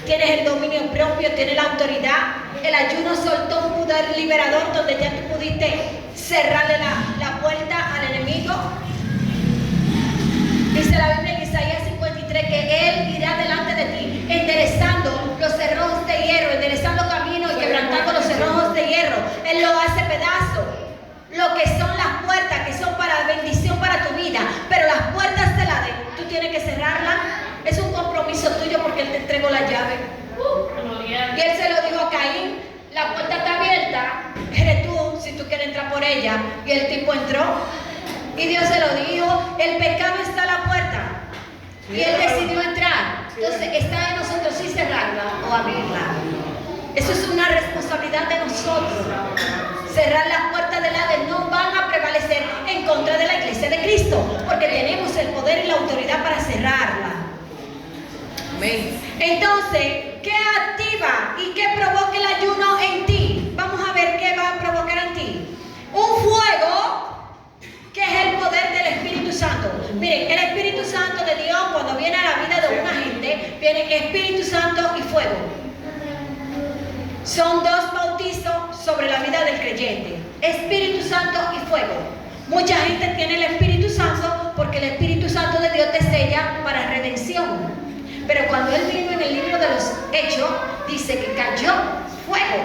tienes el dominio propio, tienes la autoridad. El ayuno soltó un poder liberador donde ya tú pudiste cerrarle la puerta al enemigo. Dice la Biblia en Isaías 53 que Él irá delante de ti, enderezando los cerrojos de hierro, enderezando caminos y quebrantando los cerrojos de hierro. Él lo hace pedazo. Lo que son las puertas, que son para bendición para tu vida, pero las puertas del Hades, tú tienes que cerrarlas. Es un compromiso tuyo porque Él te entregó la llave. Y Él se lo dijo a Caín: la puerta está abierta, eres tú si tú quieres entrar por ella. Y el tipo entró y Dios se lo dijo: el pecado está a la puerta. Y Él decidió entrar. Entonces está en nosotros si cerrarla o abrirla. Eso es una responsabilidad de nosotros. Cerrar las puertas del Hades no van a prevalecer en contra de la iglesia de Cristo, porque tenemos el poder y la autoridad para cerrarla. Amén. Entonces, ¿qué activa y qué provoca el ayuno en ti? Vamos a ver qué va a provocar en ti. Un fuego, que es el poder del Espíritu Santo. Miren, el Espíritu Santo de Dios, cuando viene a la vida de una gente, viene Espíritu Santo y fuego. Son 2 bautizos sobre la vida del creyente: Espíritu Santo y fuego. Mucha gente tiene el Espíritu Santo porque el Espíritu Santo de Dios te sella para redención. Pero cuando Él vino en el libro de los Hechos, dice que cayó fuego.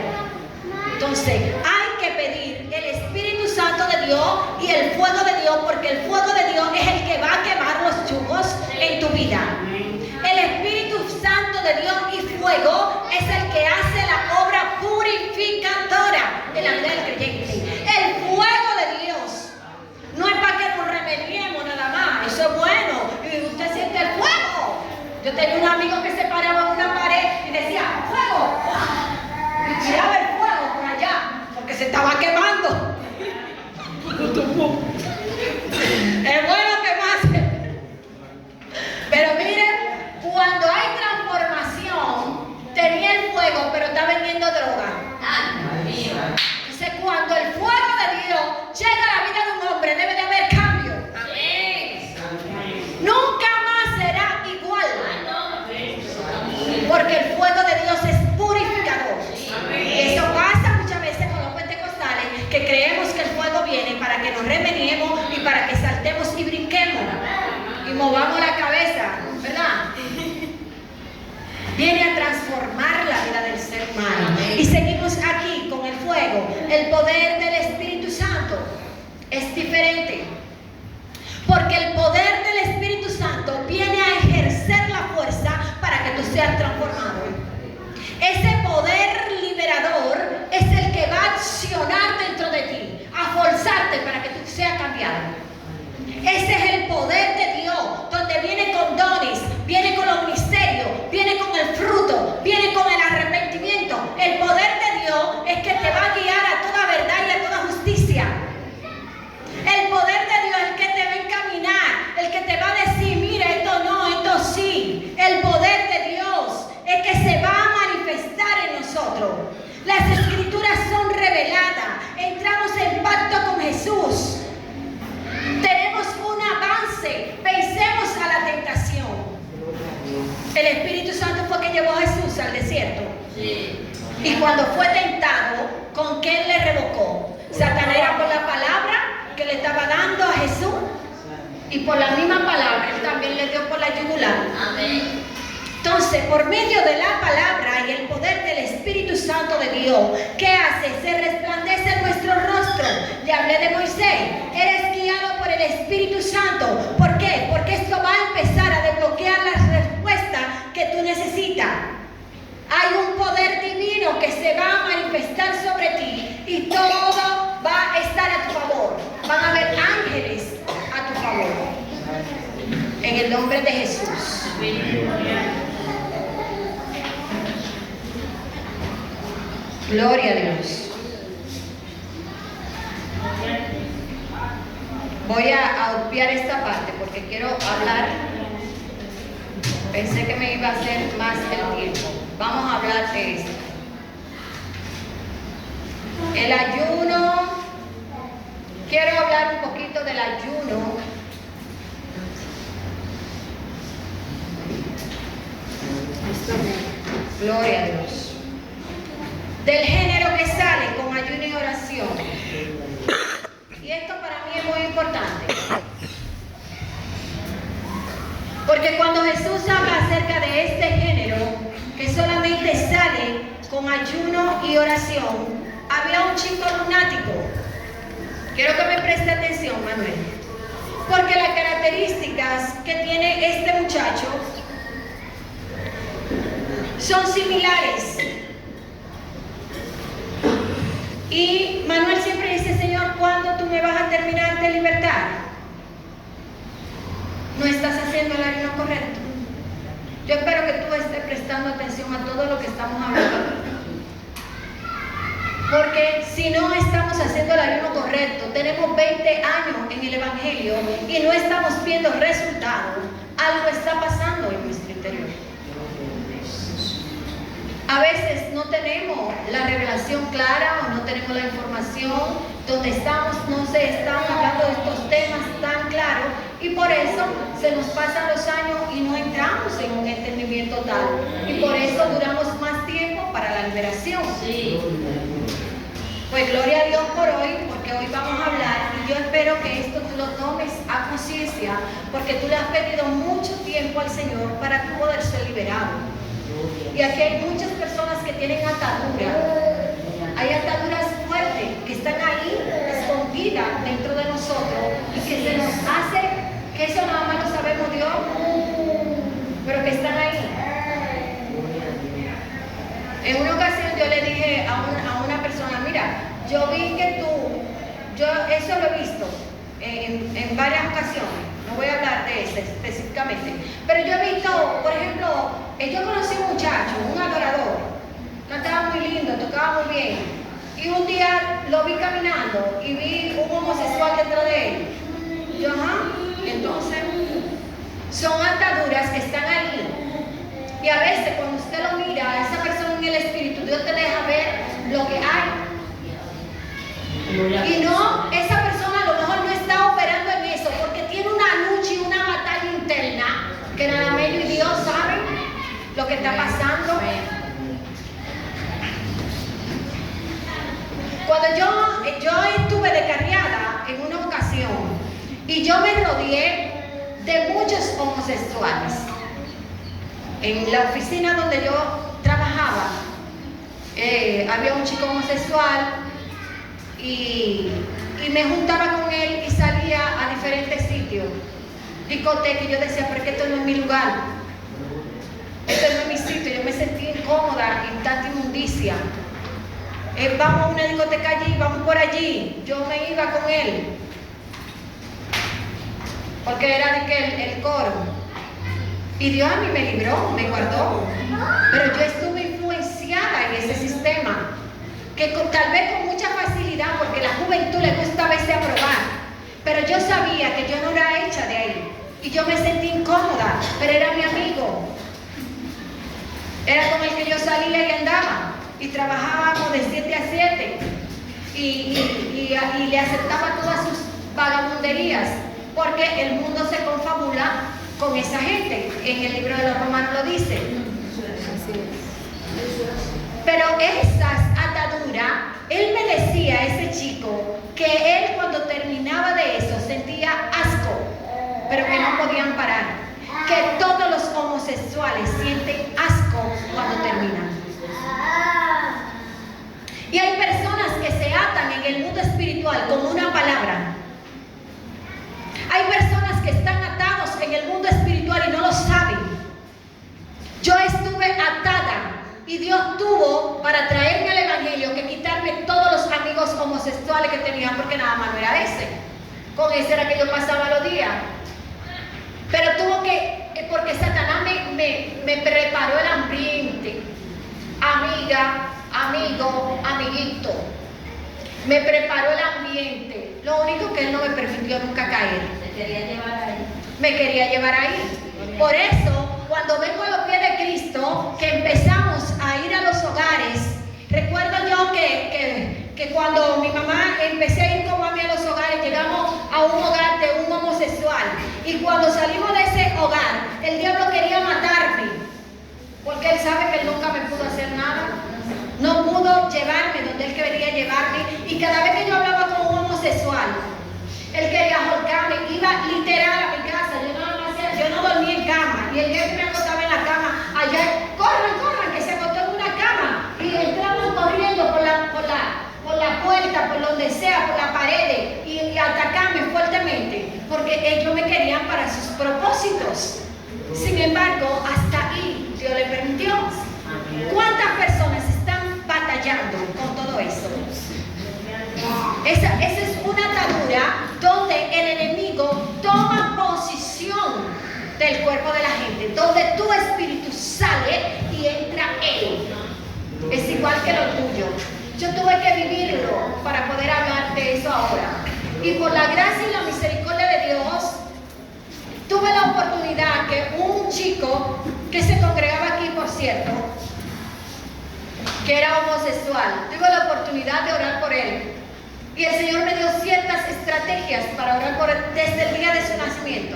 Entonces hay que pedir el Espíritu Santo de Dios y el fuego de Dios, porque el fuego de Dios es el que va a quemar los yugos en tu vida. El Espíritu Santo de Dios y fuego es el que hace la obra purificadora en la vida del creyente. El fuego de Dios no es para que nos remediemos nada más. Eso es bueno. Y usted siente el fuego. Yo tenía un amigo que se paraba en una pared y decía: ¡fuego! Y tiraba el fuego por allá porque se estaba quemando. Es bueno quemarse. Pero miren, cuando hay transformación, tenía el fuego, pero está vendiendo droga. Entonces, cuando el fuego de Dios llega a la vida de un hombre, debe de haber cambio. Nunca más será igual. Porque el fuego de Dios es purificador. Eso pasa muchas veces con los pentecostales, que creemos que el fuego viene para que nos remediemos y para que saltemos y brinquemos y movamos la cabeza, ¿verdad? Viene a transformar la vida del ser humano. Y seguimos aquí con el fuego. El poder del Espíritu Santo es diferente, porque el poder del Espíritu Santo viene a ejercer la fuerza para que tú seas transformado. Ese poder liberador es el que va a accionar dentro de ti, a forzarte para que tú seas cambiado. Ese es el poder de Dios, donde viene con dones, viene con los ministerios, viene con el fruto, viene con el arrepentimiento. El poder de Dios es que te va a guiar a toda verdad y a toda justicia. El poder de Dios es el que te va a encaminar, el que te va a decir: mira, esto no, esto sí. El poder de Dios es que se va a manifestar en nosotros. Las escrituras son reveladas, entramos en pacto con Jesús. Tenemos un avance, vencemos a la tentación. El Espíritu Santo fue que llevó a Jesús al desierto. Y cuando fue tentado, ¿con qué Él le revocó? Satanás era por la palabra que le estaba dando a Jesús, y por la misma palabra Él también le dio por la yugular. Amén. Entonces, por medio de la palabra y el poder del Espíritu Santo de Dios, ¿qué hace? Se resplandece nuestro rostro. Le hablé de Moisés. Eres guiado por el Espíritu Santo. ¿Por qué? Porque esto va a empezar a desbloquear las respuestas que tú necesitas. Hay un poder divino que se va a manifestar sobre ti y todo va a estar a tu favor. Van a haber ángeles a tu favor. En el nombre de Jesús. Gloria a Dios. Voy a obviar esta parte porque quiero hablar. Pensé que me iba a hacer más el tiempo. Vamos a hablar de esto. El ayuno, quiero hablar un poquito del ayuno. Gloria a Dios. Del género que sale con ayuno y oración. Y esto para mí es muy importante. Porque cuando Jesús habla acerca de este género, que solamente sale con ayuno y oración, había un chico lunático. Quiero que me preste atención, Manuel. Porque las características que tiene este muchacho son similares. Y Manuel siempre dice, Señor, ¿cuándo tú me vas a terminar de libertar? No estás haciendo el ayuno correcto. Yo espero que tú estés prestando atención a todo lo que estamos hablando. Porque si no estamos haciendo el ayuno correcto, tenemos 20 años en el Evangelio y no estamos viendo resultados, algo está pasando en nuestro interior. A veces no tenemos la revelación clara o no tenemos la información donde estamos, no se están hablando de estos temas tan claros y por eso se nos pasan los años y no entramos en un entendimiento tal y por eso duramos más tiempo para la liberación. Sí. Pues gloria a Dios por hoy, porque hoy vamos a hablar y yo espero que esto tú lo tomes a conciencia porque tú le has pedido mucho tiempo al Señor para tú poder ser liberado. Y aquí hay muchas personas que tienen ataduras. Hay ataduras fuertes que están ahí, escondidas dentro de nosotros y que se nos hace, que eso nada más lo sabemos Dios, pero que están ahí. En una ocasión yo le dije a una persona, mira, yo vi que yo eso lo he visto en varias ocasiones. No voy a hablar de ese específicamente, pero yo he visto, por ejemplo, yo conocí un muchacho, un adorador, cantaba muy lindo, tocaba muy bien, y un día lo vi caminando y vi un homosexual dentro de él. Yo, entonces, son ataduras que están ahí, y a veces cuando usted lo mira, a esa persona en el espíritu, Dios te deja ver lo que hay, y no, esa persona a lo mejor no está operando en eso, porque tiene una lucha y una batalla interna, que nada más ellos y Dios saben lo que está pasando. Cuando yo estuve descarriada en una ocasión y yo me rodeé de muchos homosexuales. En la oficina donde yo trabajaba había un chico homosexual y me juntaba con él y salía a diferentes sitios, discotecas, y yo decía, pero es que esto no es mi lugar. Este no es mi sitio, yo me sentí incómoda en tanta inmundicia. Vamos a una discoteca allí, vamos por allí. Yo me iba con él, porque era de que el coro. Y Dios a mí me libró, me guardó. Pero yo estuve influenciada en ese sistema, que tal vez con mucha facilidad, porque a la juventud le gusta a veces aprobar. Pero yo sabía que yo no era hecha de ahí. Y yo me sentí incómoda, pero era mi amigo. Era con el que yo salía y andaba, y trabajábamos de 7 a 7, y le aceptaba todas sus vagabunderías, porque el mundo se confabula con esa gente. En el libro de los Romanos lo dice. Pero esas ataduras, él me decía, ese chico, que él cuando terminaba de eso sentía asco, pero que no podían parar. Que todos los homosexuales sienten asco cuando terminan. Y hay personas que se atan en el mundo espiritual con una palabra. Hay personas que están atados en el mundo espiritual y no lo saben. Yo estuve atada y Dios tuvo para traerme al Evangelio que quitarme todos los amigos homosexuales que tenía, porque nada más no era ese. Con ese era que yo pasaba los días. Pero tuvo que, porque Satanás me preparó el ambiente. Amiga, amigo, amiguito. Me preparó el ambiente. Lo único que él no me permitió nunca caer. Me quería llevar ahí. Por eso, cuando vengo a los pies de Cristo, que empezamos a ir a los hogares, recuerdo yo que cuando cuando salimos de ese hogar, el diablo quería matarme, porque él sabe que él nunca me pudo hacer nada. No pudo llevarme donde él quería llevarme, y cada vez que yo hablaba con un homosexual, él quería ahorcarme. Iba literal a mi casa, yo no dormía en cama, y el día que me acostaba en la cama, allá, corran, que se acostó en una cama, y entraban corriendo por la puerta, por donde sea, por la pared, y atacarme fuertemente, porque ellos me querían para sus propósitos. Sin embargo, hasta ahí Dios le permitió. ¿Cuántas personas están batallando con todo eso? Esa es una atadura donde el enemigo toma posición del cuerpo de la gente, donde tu espíritu sale y entra él. Es igual que lo tuyo. Yo tuve que vivirlo para poder hablar de eso ahora. Y por la gracia y la misericordia de Dios, tuve la oportunidad que un chico que se congregaba aquí, por cierto, que era homosexual, tuve la oportunidad de orar por él. Y el Señor me dio ciertas estrategias para orar por él desde el día de su nacimiento.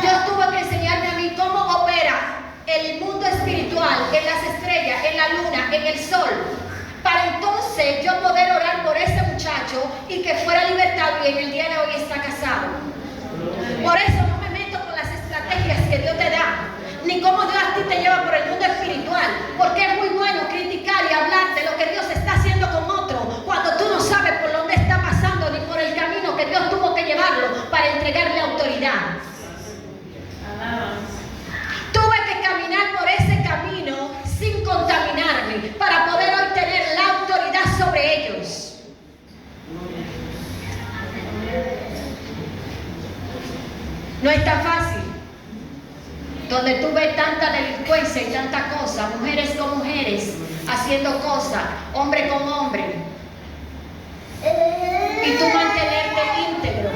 Dios tuvo que enseñarme a mí cómo opera el mundo espiritual, en las estrellas, en la luna, en el sol, para entonces yo poder orar por ese muchacho y que fuera libertado, y en el día de hoy está casado. Por eso no me meto con las estrategias que Dios te da, ni cómo Dios a ti te lleva por el mundo espiritual, porque es muy bueno criticar y hablar de lo que Dios está haciendo con otro, cuando tú no sabes por dónde está pasando, ni por el camino que Dios tuvo que llevarlo para entregarle autoridad. Tuve que caminar por ese camino sin contaminarme, para poder hoy tener la autoridad sobre ellos. No está fácil, donde tú ves tanta delincuencia y tanta cosa, mujeres con mujeres haciendo cosas, hombre con hombre, y tú mantenerte íntegro,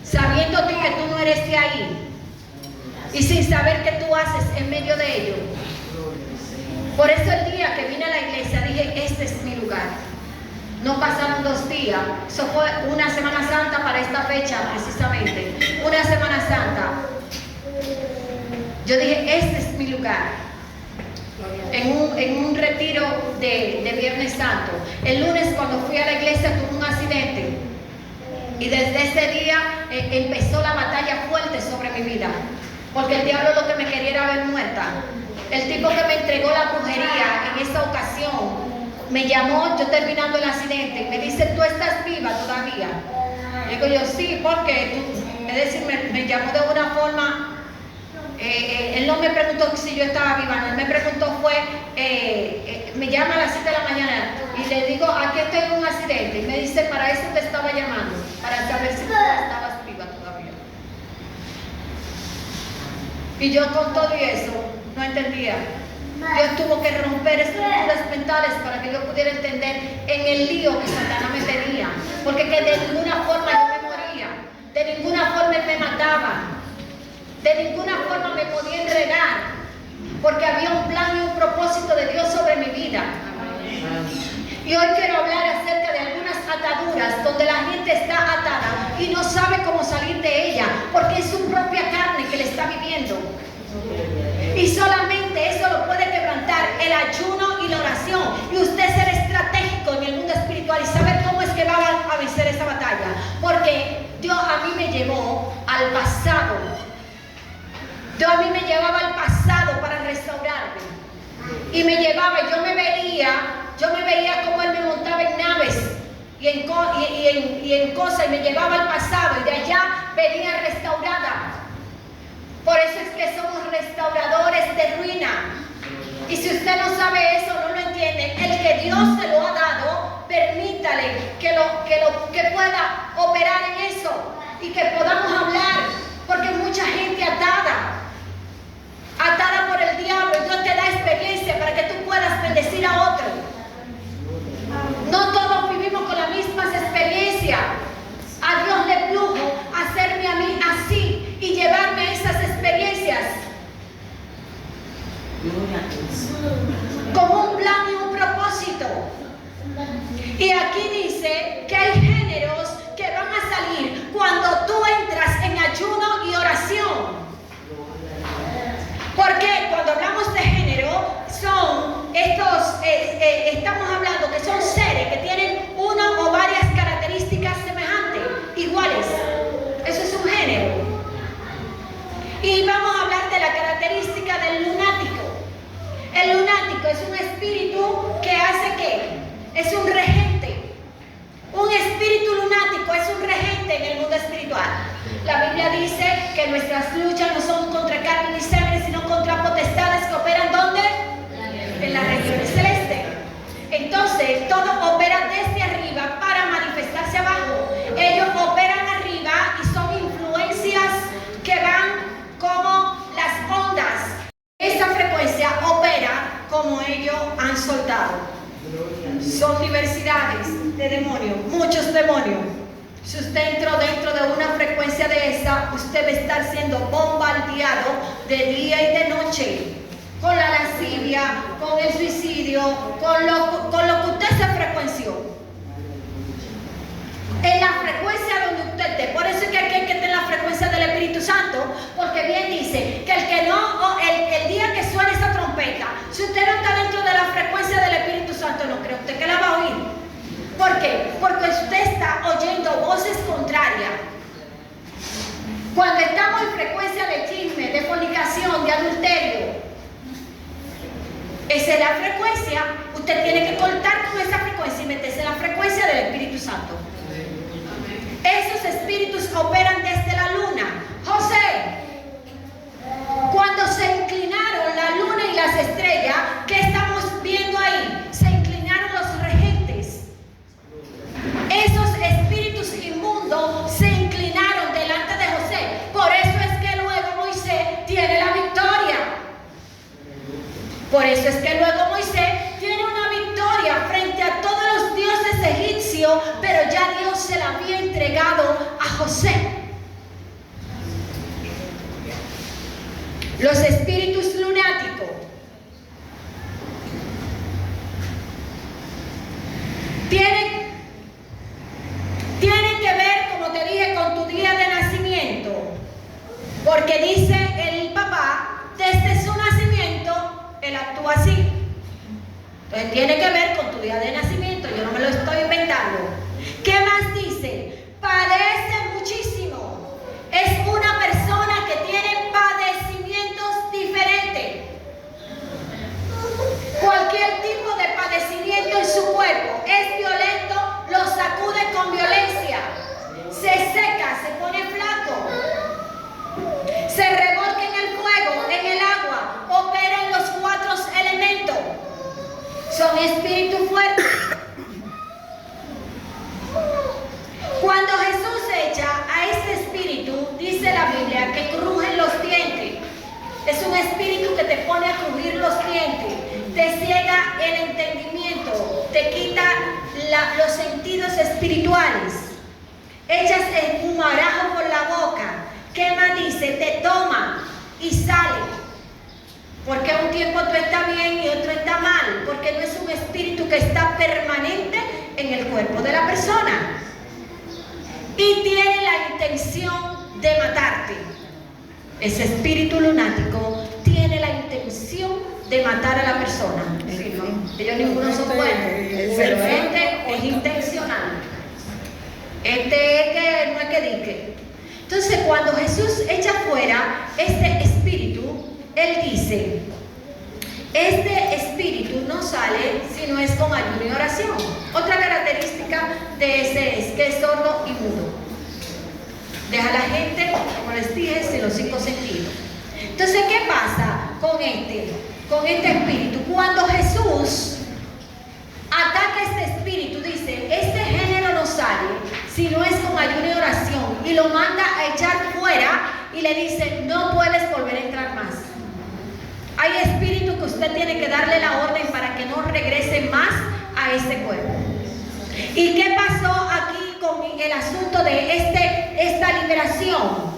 sabiendo tú que tú no eres de ahí, y sin saber qué tú haces en medio de ello. Por eso el día que vine a la iglesia dije, este es mi lugar. No pasaron 2 días, eso fue una Semana Santa para esta fecha precisamente, una Semana Santa. Yo dije, este es mi lugar. En un retiro de Viernes Santo. El lunes cuando fui a la iglesia tuve un accidente. Y desde ese día empezó la batalla fuerte sobre mi vida. Porque el diablo lo que me quería era ver muerta. El tipo que me entregó la brujería en esa ocasión me llamó, yo terminando el accidente, y me dice, ¿tú estás viva todavía? Digo yo, sí, porque es decir, me llamó de una forma, él no me preguntó si yo estaba viva, no, él me preguntó me llama a las 7 de la mañana y le digo, aquí estoy en un accidente, y me dice, para eso te estaba llamando, para saber si tú estabas viva todavía. Y yo con todo eso no entendía. Dios tuvo que romper estructuras mentales para que yo pudiera entender en el lío que Satanás me tenía, porque que de ninguna forma yo me moría, de ninguna forma él me mataba, de ninguna forma me podía enredar, porque había un plan y un propósito de Dios sobre mi vida. Y hoy quiero hablar acerca de algunas ataduras donde la gente está atada y no sabe cómo salir de ella, porque es su propia carne que le está viviendo. Y solamente eso lo puede quebrantar el ayuno y la oración, y usted ser estratégico en el mundo espiritual y saber cómo es que va a vencer esa batalla, porque Dios a mí me llevó al pasado. Dios a mí me llevaba al pasado para restaurarme, y me llevaba, yo me veía como él me montaba en naves y en cosas, y me llevaba al pasado, y de allá venía restaurada. Por eso es que somos restauradores de ruina. Y si usted no sabe eso, no lo entiende, el que Dios se lo ha dado, permítale que pueda operar en eso y que podamos hablar, porque mucha gente atada por el diablo, y Dios te da experiencia para que tú puedas bendecir a otro. No todos vivimos con las mismas experiencias. A Dios le plugo hacerme a mí así y llevarme a esas experiencias con un plan y un propósito. Y aquí dice que hay géneros que van a salir cuando tú entras en ayuno es un regente. Un espíritu lunático es un regente en el mundo espiritual. La Biblia dice que nuestras luchas no son contra carne ni sangre, sino contra potestades que operan ¿dónde? En las regiones celestes. Entonces, todo opera desde arriba para manifestarse abajo. Ellos operan arriba y son influencias que van como las ondas. Esa frecuencia opera como ellos han soltado. Son diversidades de demonios, muchos demonios. Si usted entró dentro de una frecuencia de esa, usted va a estar siendo bombardeado de día y de noche, con la lascivia, con el suicidio, con lo que usted se frecuenció. En la frecuencia donde usted esté. Por eso es que aquí hay que tener la frecuencia del Espíritu Santo, porque bien dice que el día que suene esa trompeta, si usted no está dentro de la frecuencia del Espíritu Santo, no cree usted que la va a oír. ¿Por qué? Porque usted está oyendo voces contrarias. Cuando estamos en frecuencia de chisme, de fornicación, de adulterio, esa es la frecuencia. Usted tiene que cortar con esa frecuencia y meterse en la frecuencia del Espíritu Santo. Esos espíritus operan desde la luna. José, cuando se inclinaron la luna y las estrellas, ¿qué estamos viendo ahí? Se inclinaron los regentes. Esos espíritus inmundos se inclinaron delante de José. Por eso es que luego Moisés tiene la victoria. Por eso es que luego Moisés tiene una victoria frente a todos los dioses egipcios, pero ya Dios se la había entregado a José. Los espíritus lunáticos tienen que ver, como te dije, con tu día de nacimiento, porque dice el papá, desde su nacimiento él actúa así. Entonces tiene que ver con tu día de nacimiento, yo no me lo estoy inventando. ¿Qué más dice? Padece muchísimo. Es una persona que tiene padecimientos diferentes. Cualquier tipo de padecimiento en su cuerpo es violento, lo sacude con violencia. Se seca, se pone flaco. Se revolca en el fuego, en el agua, opera en los 4 elementos. Son espíritus fuertes. Cuando Jesús echa a ese espíritu, dice la Biblia que crujen los dientes. Es un espíritu que te pone a crujir los dientes, te ciega el entendimiento, te quita los sentidos espirituales. Echas el humarajo por la boca. ¿Qué más dice? Te toma y sale. Porque un tiempo tú estás bien y otro está mal, porque no es un espíritu que está permanente en el cuerpo de la persona. Y tiene la intención de matarte. Ese espíritu lunático tiene la intención de matar a la persona. Ellos ninguno son buenos, pero este es intencional. Este es que no es que dique. Entonces, cuando Jesús echa fuera este espíritu, Él dice, este espíritu no sale si no es con ayuno y oración. Otra característica de ese es que es sordo y mudo. Deja a la gente, como les dije, sin los 5 sentidos. Entonces, ¿qué pasa con este espíritu? Cuando Jesús ataca este espíritu, dice, este género no sale si no es con ayuno y oración, y lo manda a echar fuera y le dice, no puedes volver a entrar más. Hay espíritus que usted tiene que darle la orden para que no regrese más a ese cuerpo. ¿Y qué pasó aquí con el asunto de esta liberación?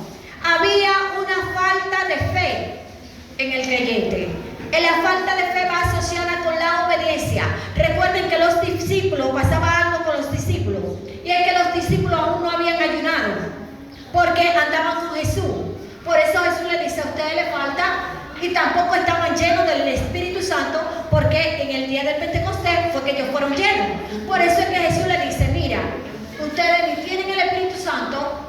Había una falta de fe en el creyente. La falta de fe va asociada con la obediencia. Recuerden que los discípulos, pasaba algo con los discípulos, y es que los discípulos aún no habían ayunado, porque andaban con Jesús. Por eso Jesús le dice, a ustedes les falta, y tampoco estaban llenos del Espíritu Santo, porque en el día del Pentecostés fue que ellos fueron llenos. Por eso es que Jesús le dice, mira, ustedes ni tienen el Espíritu Santo,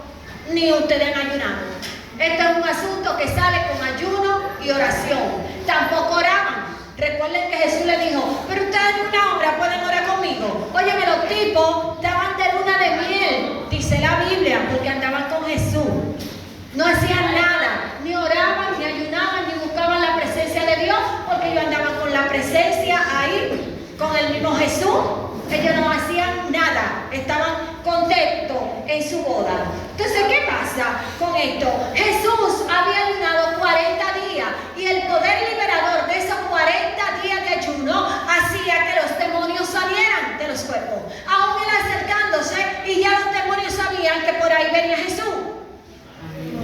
ni ustedes han ayunado. Esto es un asunto que sale con ayuno y oración. Tampoco oraban. Recuerden que Jesús le dijo, pero ustedes en una hora pueden orar conmigo. presencia ahí con el mismo Jesús. Ellos no hacían nada, estaban contentos en su boda. Entonces, ¿qué pasa con esto? Jesús había ayunado 40 días y el poder liberador de esos 40 días de ayuno hacía que los demonios salieran de los cuerpos. Aún él acercándose y ya los demonios sabían que por ahí venía Jesús.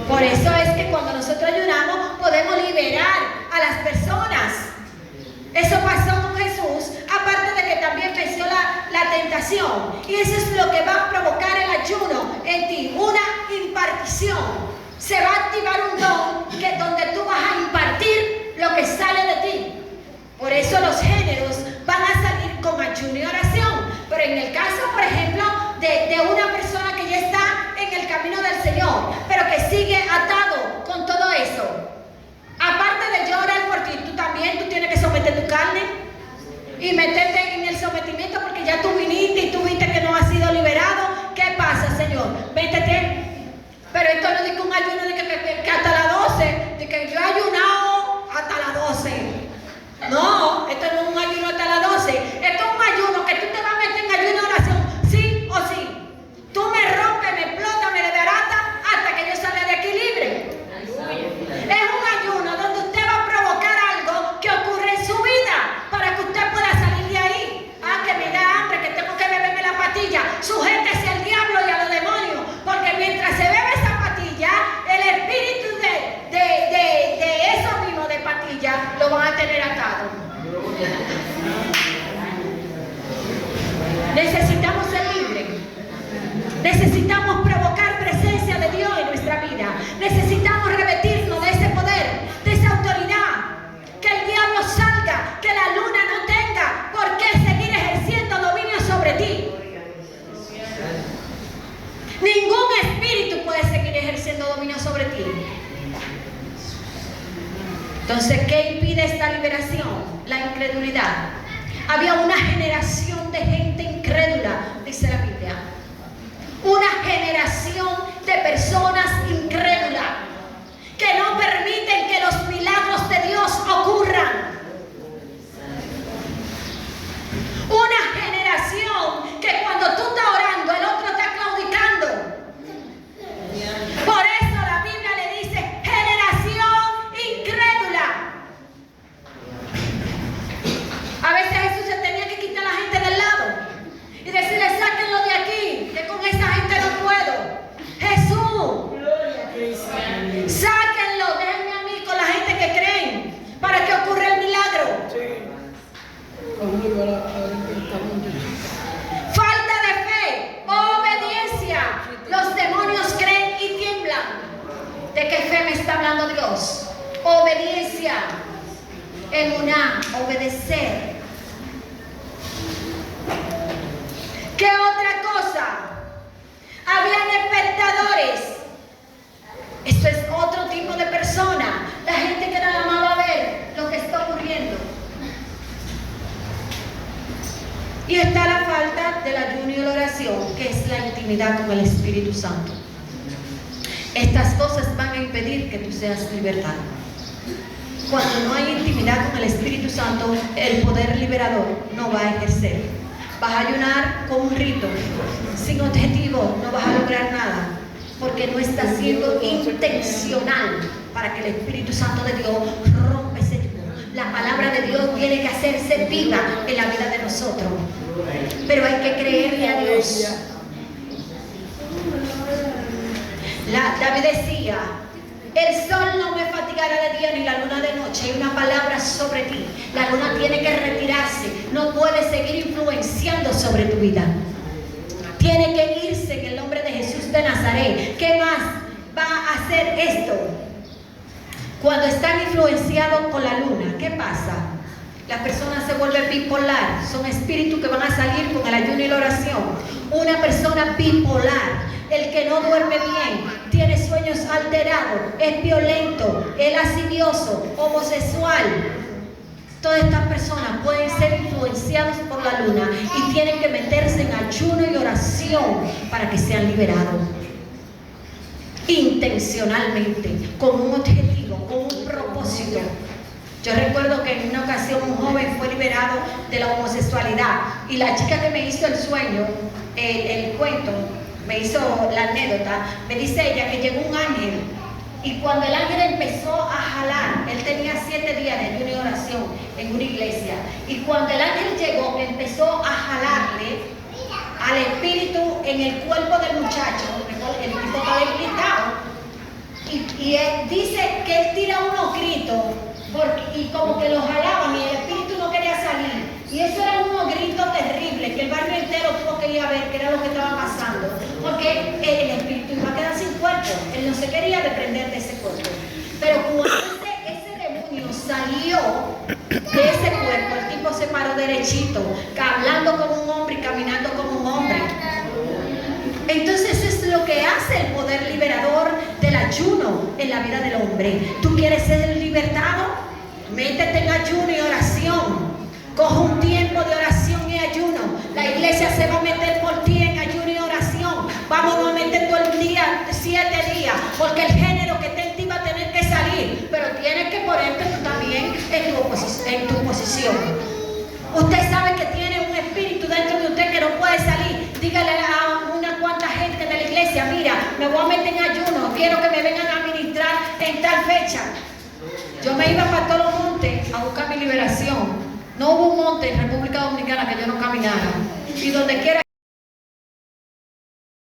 Por eso es que cuando nosotros ayunamos podemos liberar a las personas. Eso pasó con Jesús, aparte de que también venció la tentación. Y eso es lo que va a provocar el ayuno en ti, una impartición. Se va a activar un don donde tú vas a impartir lo que sale de ti. Por eso los géneros van a salir con ayuno y oración. Pero en el caso, por ejemplo, de una persona que ya está en el camino del Señor, pero que sigue atado con todo eso, aparte de llorar por ti, tú tienes que someter tu carne y meterte en el sometimiento, porque ya tú viniste y tú viste que no has sido liberado. ¿Qué pasa, Señor? Métete. Pero esto no es un ayuno de que hasta las 12, de que yo he ayunado hasta las 12. No, esto no es un ayuno hasta las 12. Esto es un ayuno que tú te vas a meter en ayuno de oración, sí o sí. Tú me rompes, me explotas, me desbaratas hasta que yo salga de aquí libre. Es un ayuno donde usted va a provocar algo que ocurre en su vida para que usted pueda salir de ahí. Ah, que me da hambre, que tengo que beberme la pastilla. Sujétese al diablo y a los demonios, porque mientras se bebe esa pastilla, el espíritu de eso mismo de pastilla lo van a tener atado. Necesitamos ser libres. Necesitamos provocar presencia de Dios en nuestra vida. Necesitamos revestirnos de ese poder, de esa autoridad. Que el diablo salga, que la luna no tenga por qué seguir ejerciendo dominio sobre ti. Ningún espíritu puede seguir ejerciendo dominio sobre ti. Entonces, ¿qué impide esta liberación? La incredulidad. Había una generación de gente incrédula, dice la Biblia. Una generación de personas incrédulas que no permiten que los milagros de Dios ocurran. Una generación que cuando tú estás orando, el otro está claudicando. Por eso la Biblia le dice generación incrédula. A veces Jesús se tenía que quitar a la gente del lado y decirle, sáquenlo de aquí, que con esa gente no puedo. Jesús, sáquenlo, déjenme a mí con la gente que creen para que ocurra el milagro. Falta de fe, obediencia. Los demonios creen y tiemblan. ¿De qué fe me está hablando Dios? Obediencia. Emuná, obedecer. ¿Qué otra cosa? Habían espectadores. Esto es otro tipo de persona. La gente que nada más va a ver lo que está ocurriendo. Y está la falta del ayuno y la oración, que es la intimidad con el Espíritu Santo. Estas cosas van a impedir que tú seas libertado. Cuando no hay intimidad con el Espíritu Santo, el poder liberador no va a ejercer. Vas a ayunar con un rito, sin objetivo, no vas a lograr nada, porque no estás siendo intencional para que el Espíritu Santo de Dios rompa ese yugo. La palabra de Dios tiene que hacerse viva en la vida de nosotros, pero hay que creerle a Dios. David decía, el sol no me fatigará de día ni la luna de noche. Hay una palabra sobre ti. La luna tiene que retirarse. No puede seguir influenciando sobre tu vida. Tiene que irse en el nombre de Jesús de Nazaret. ¿Qué más va a hacer esto? Cuando están influenciados con la luna, ¿qué pasa? Las personas se vuelven bipolar. Son espíritus que van a salir con el ayuno y la oración. Una persona bipolar, el que no duerme bien, tiene sueños alterados, es violento, es lascivioso, homosexual. Todas estas personas pueden ser influenciadas por la luna y tienen que meterse en ayuno y oración para que sean liberados. Intencionalmente, con un objetivo, con un propósito. Yo recuerdo que en una ocasión un joven fue liberado de la homosexualidad y la chica que me hizo el sueño, el cuento, me hizo la anécdota, me dice ella que llegó un ángel y cuando el ángel empezó a jalar, él tenía 7 días de ayuno y oración en una iglesia, y cuando el ángel llegó empezó a jalarle al espíritu en el cuerpo del muchacho, el tipo estaba debilitado, y él dice que él tira unos gritos y como que lo jalaban y el espíritu no quería salir, y eso eran unos gritos terribles que el barrio entero tuvo que ir a ver qué era lo que estaba pasando, porque el espíritu iba a quedar sin cuerpo, él no se quería desprender de ese cuerpo. Pero cuando ese demonio salió de ese cuerpo, el tipo se paró derechito, hablando como un hombre y caminando como un hombre. Entonces es lo que hace el poder liberador del ayuno en la vida del hombre. ¿Tú quieres ser libertado? Métete en ayuno y oración. Coge un tiempo de oración y ayuno. La iglesia se va a meter por ti en ayuno y oración. Vamos a meter todo el día, 7 días, porque el género que está en ti va a tener que salir. Pero tienes que ponerte tú también en tu posición. Usted sabe que tiene un espíritu dentro de usted que no puede salir. Dígale a una cuanta gente de la iglesia, mira, me voy a meter en ayuno, quiero que me vengan a ministrar en tal fecha. Yo me iba para todos los montes a buscar mi liberación. No hubo un monte en República Dominicana que yo no caminara. Y donde quiera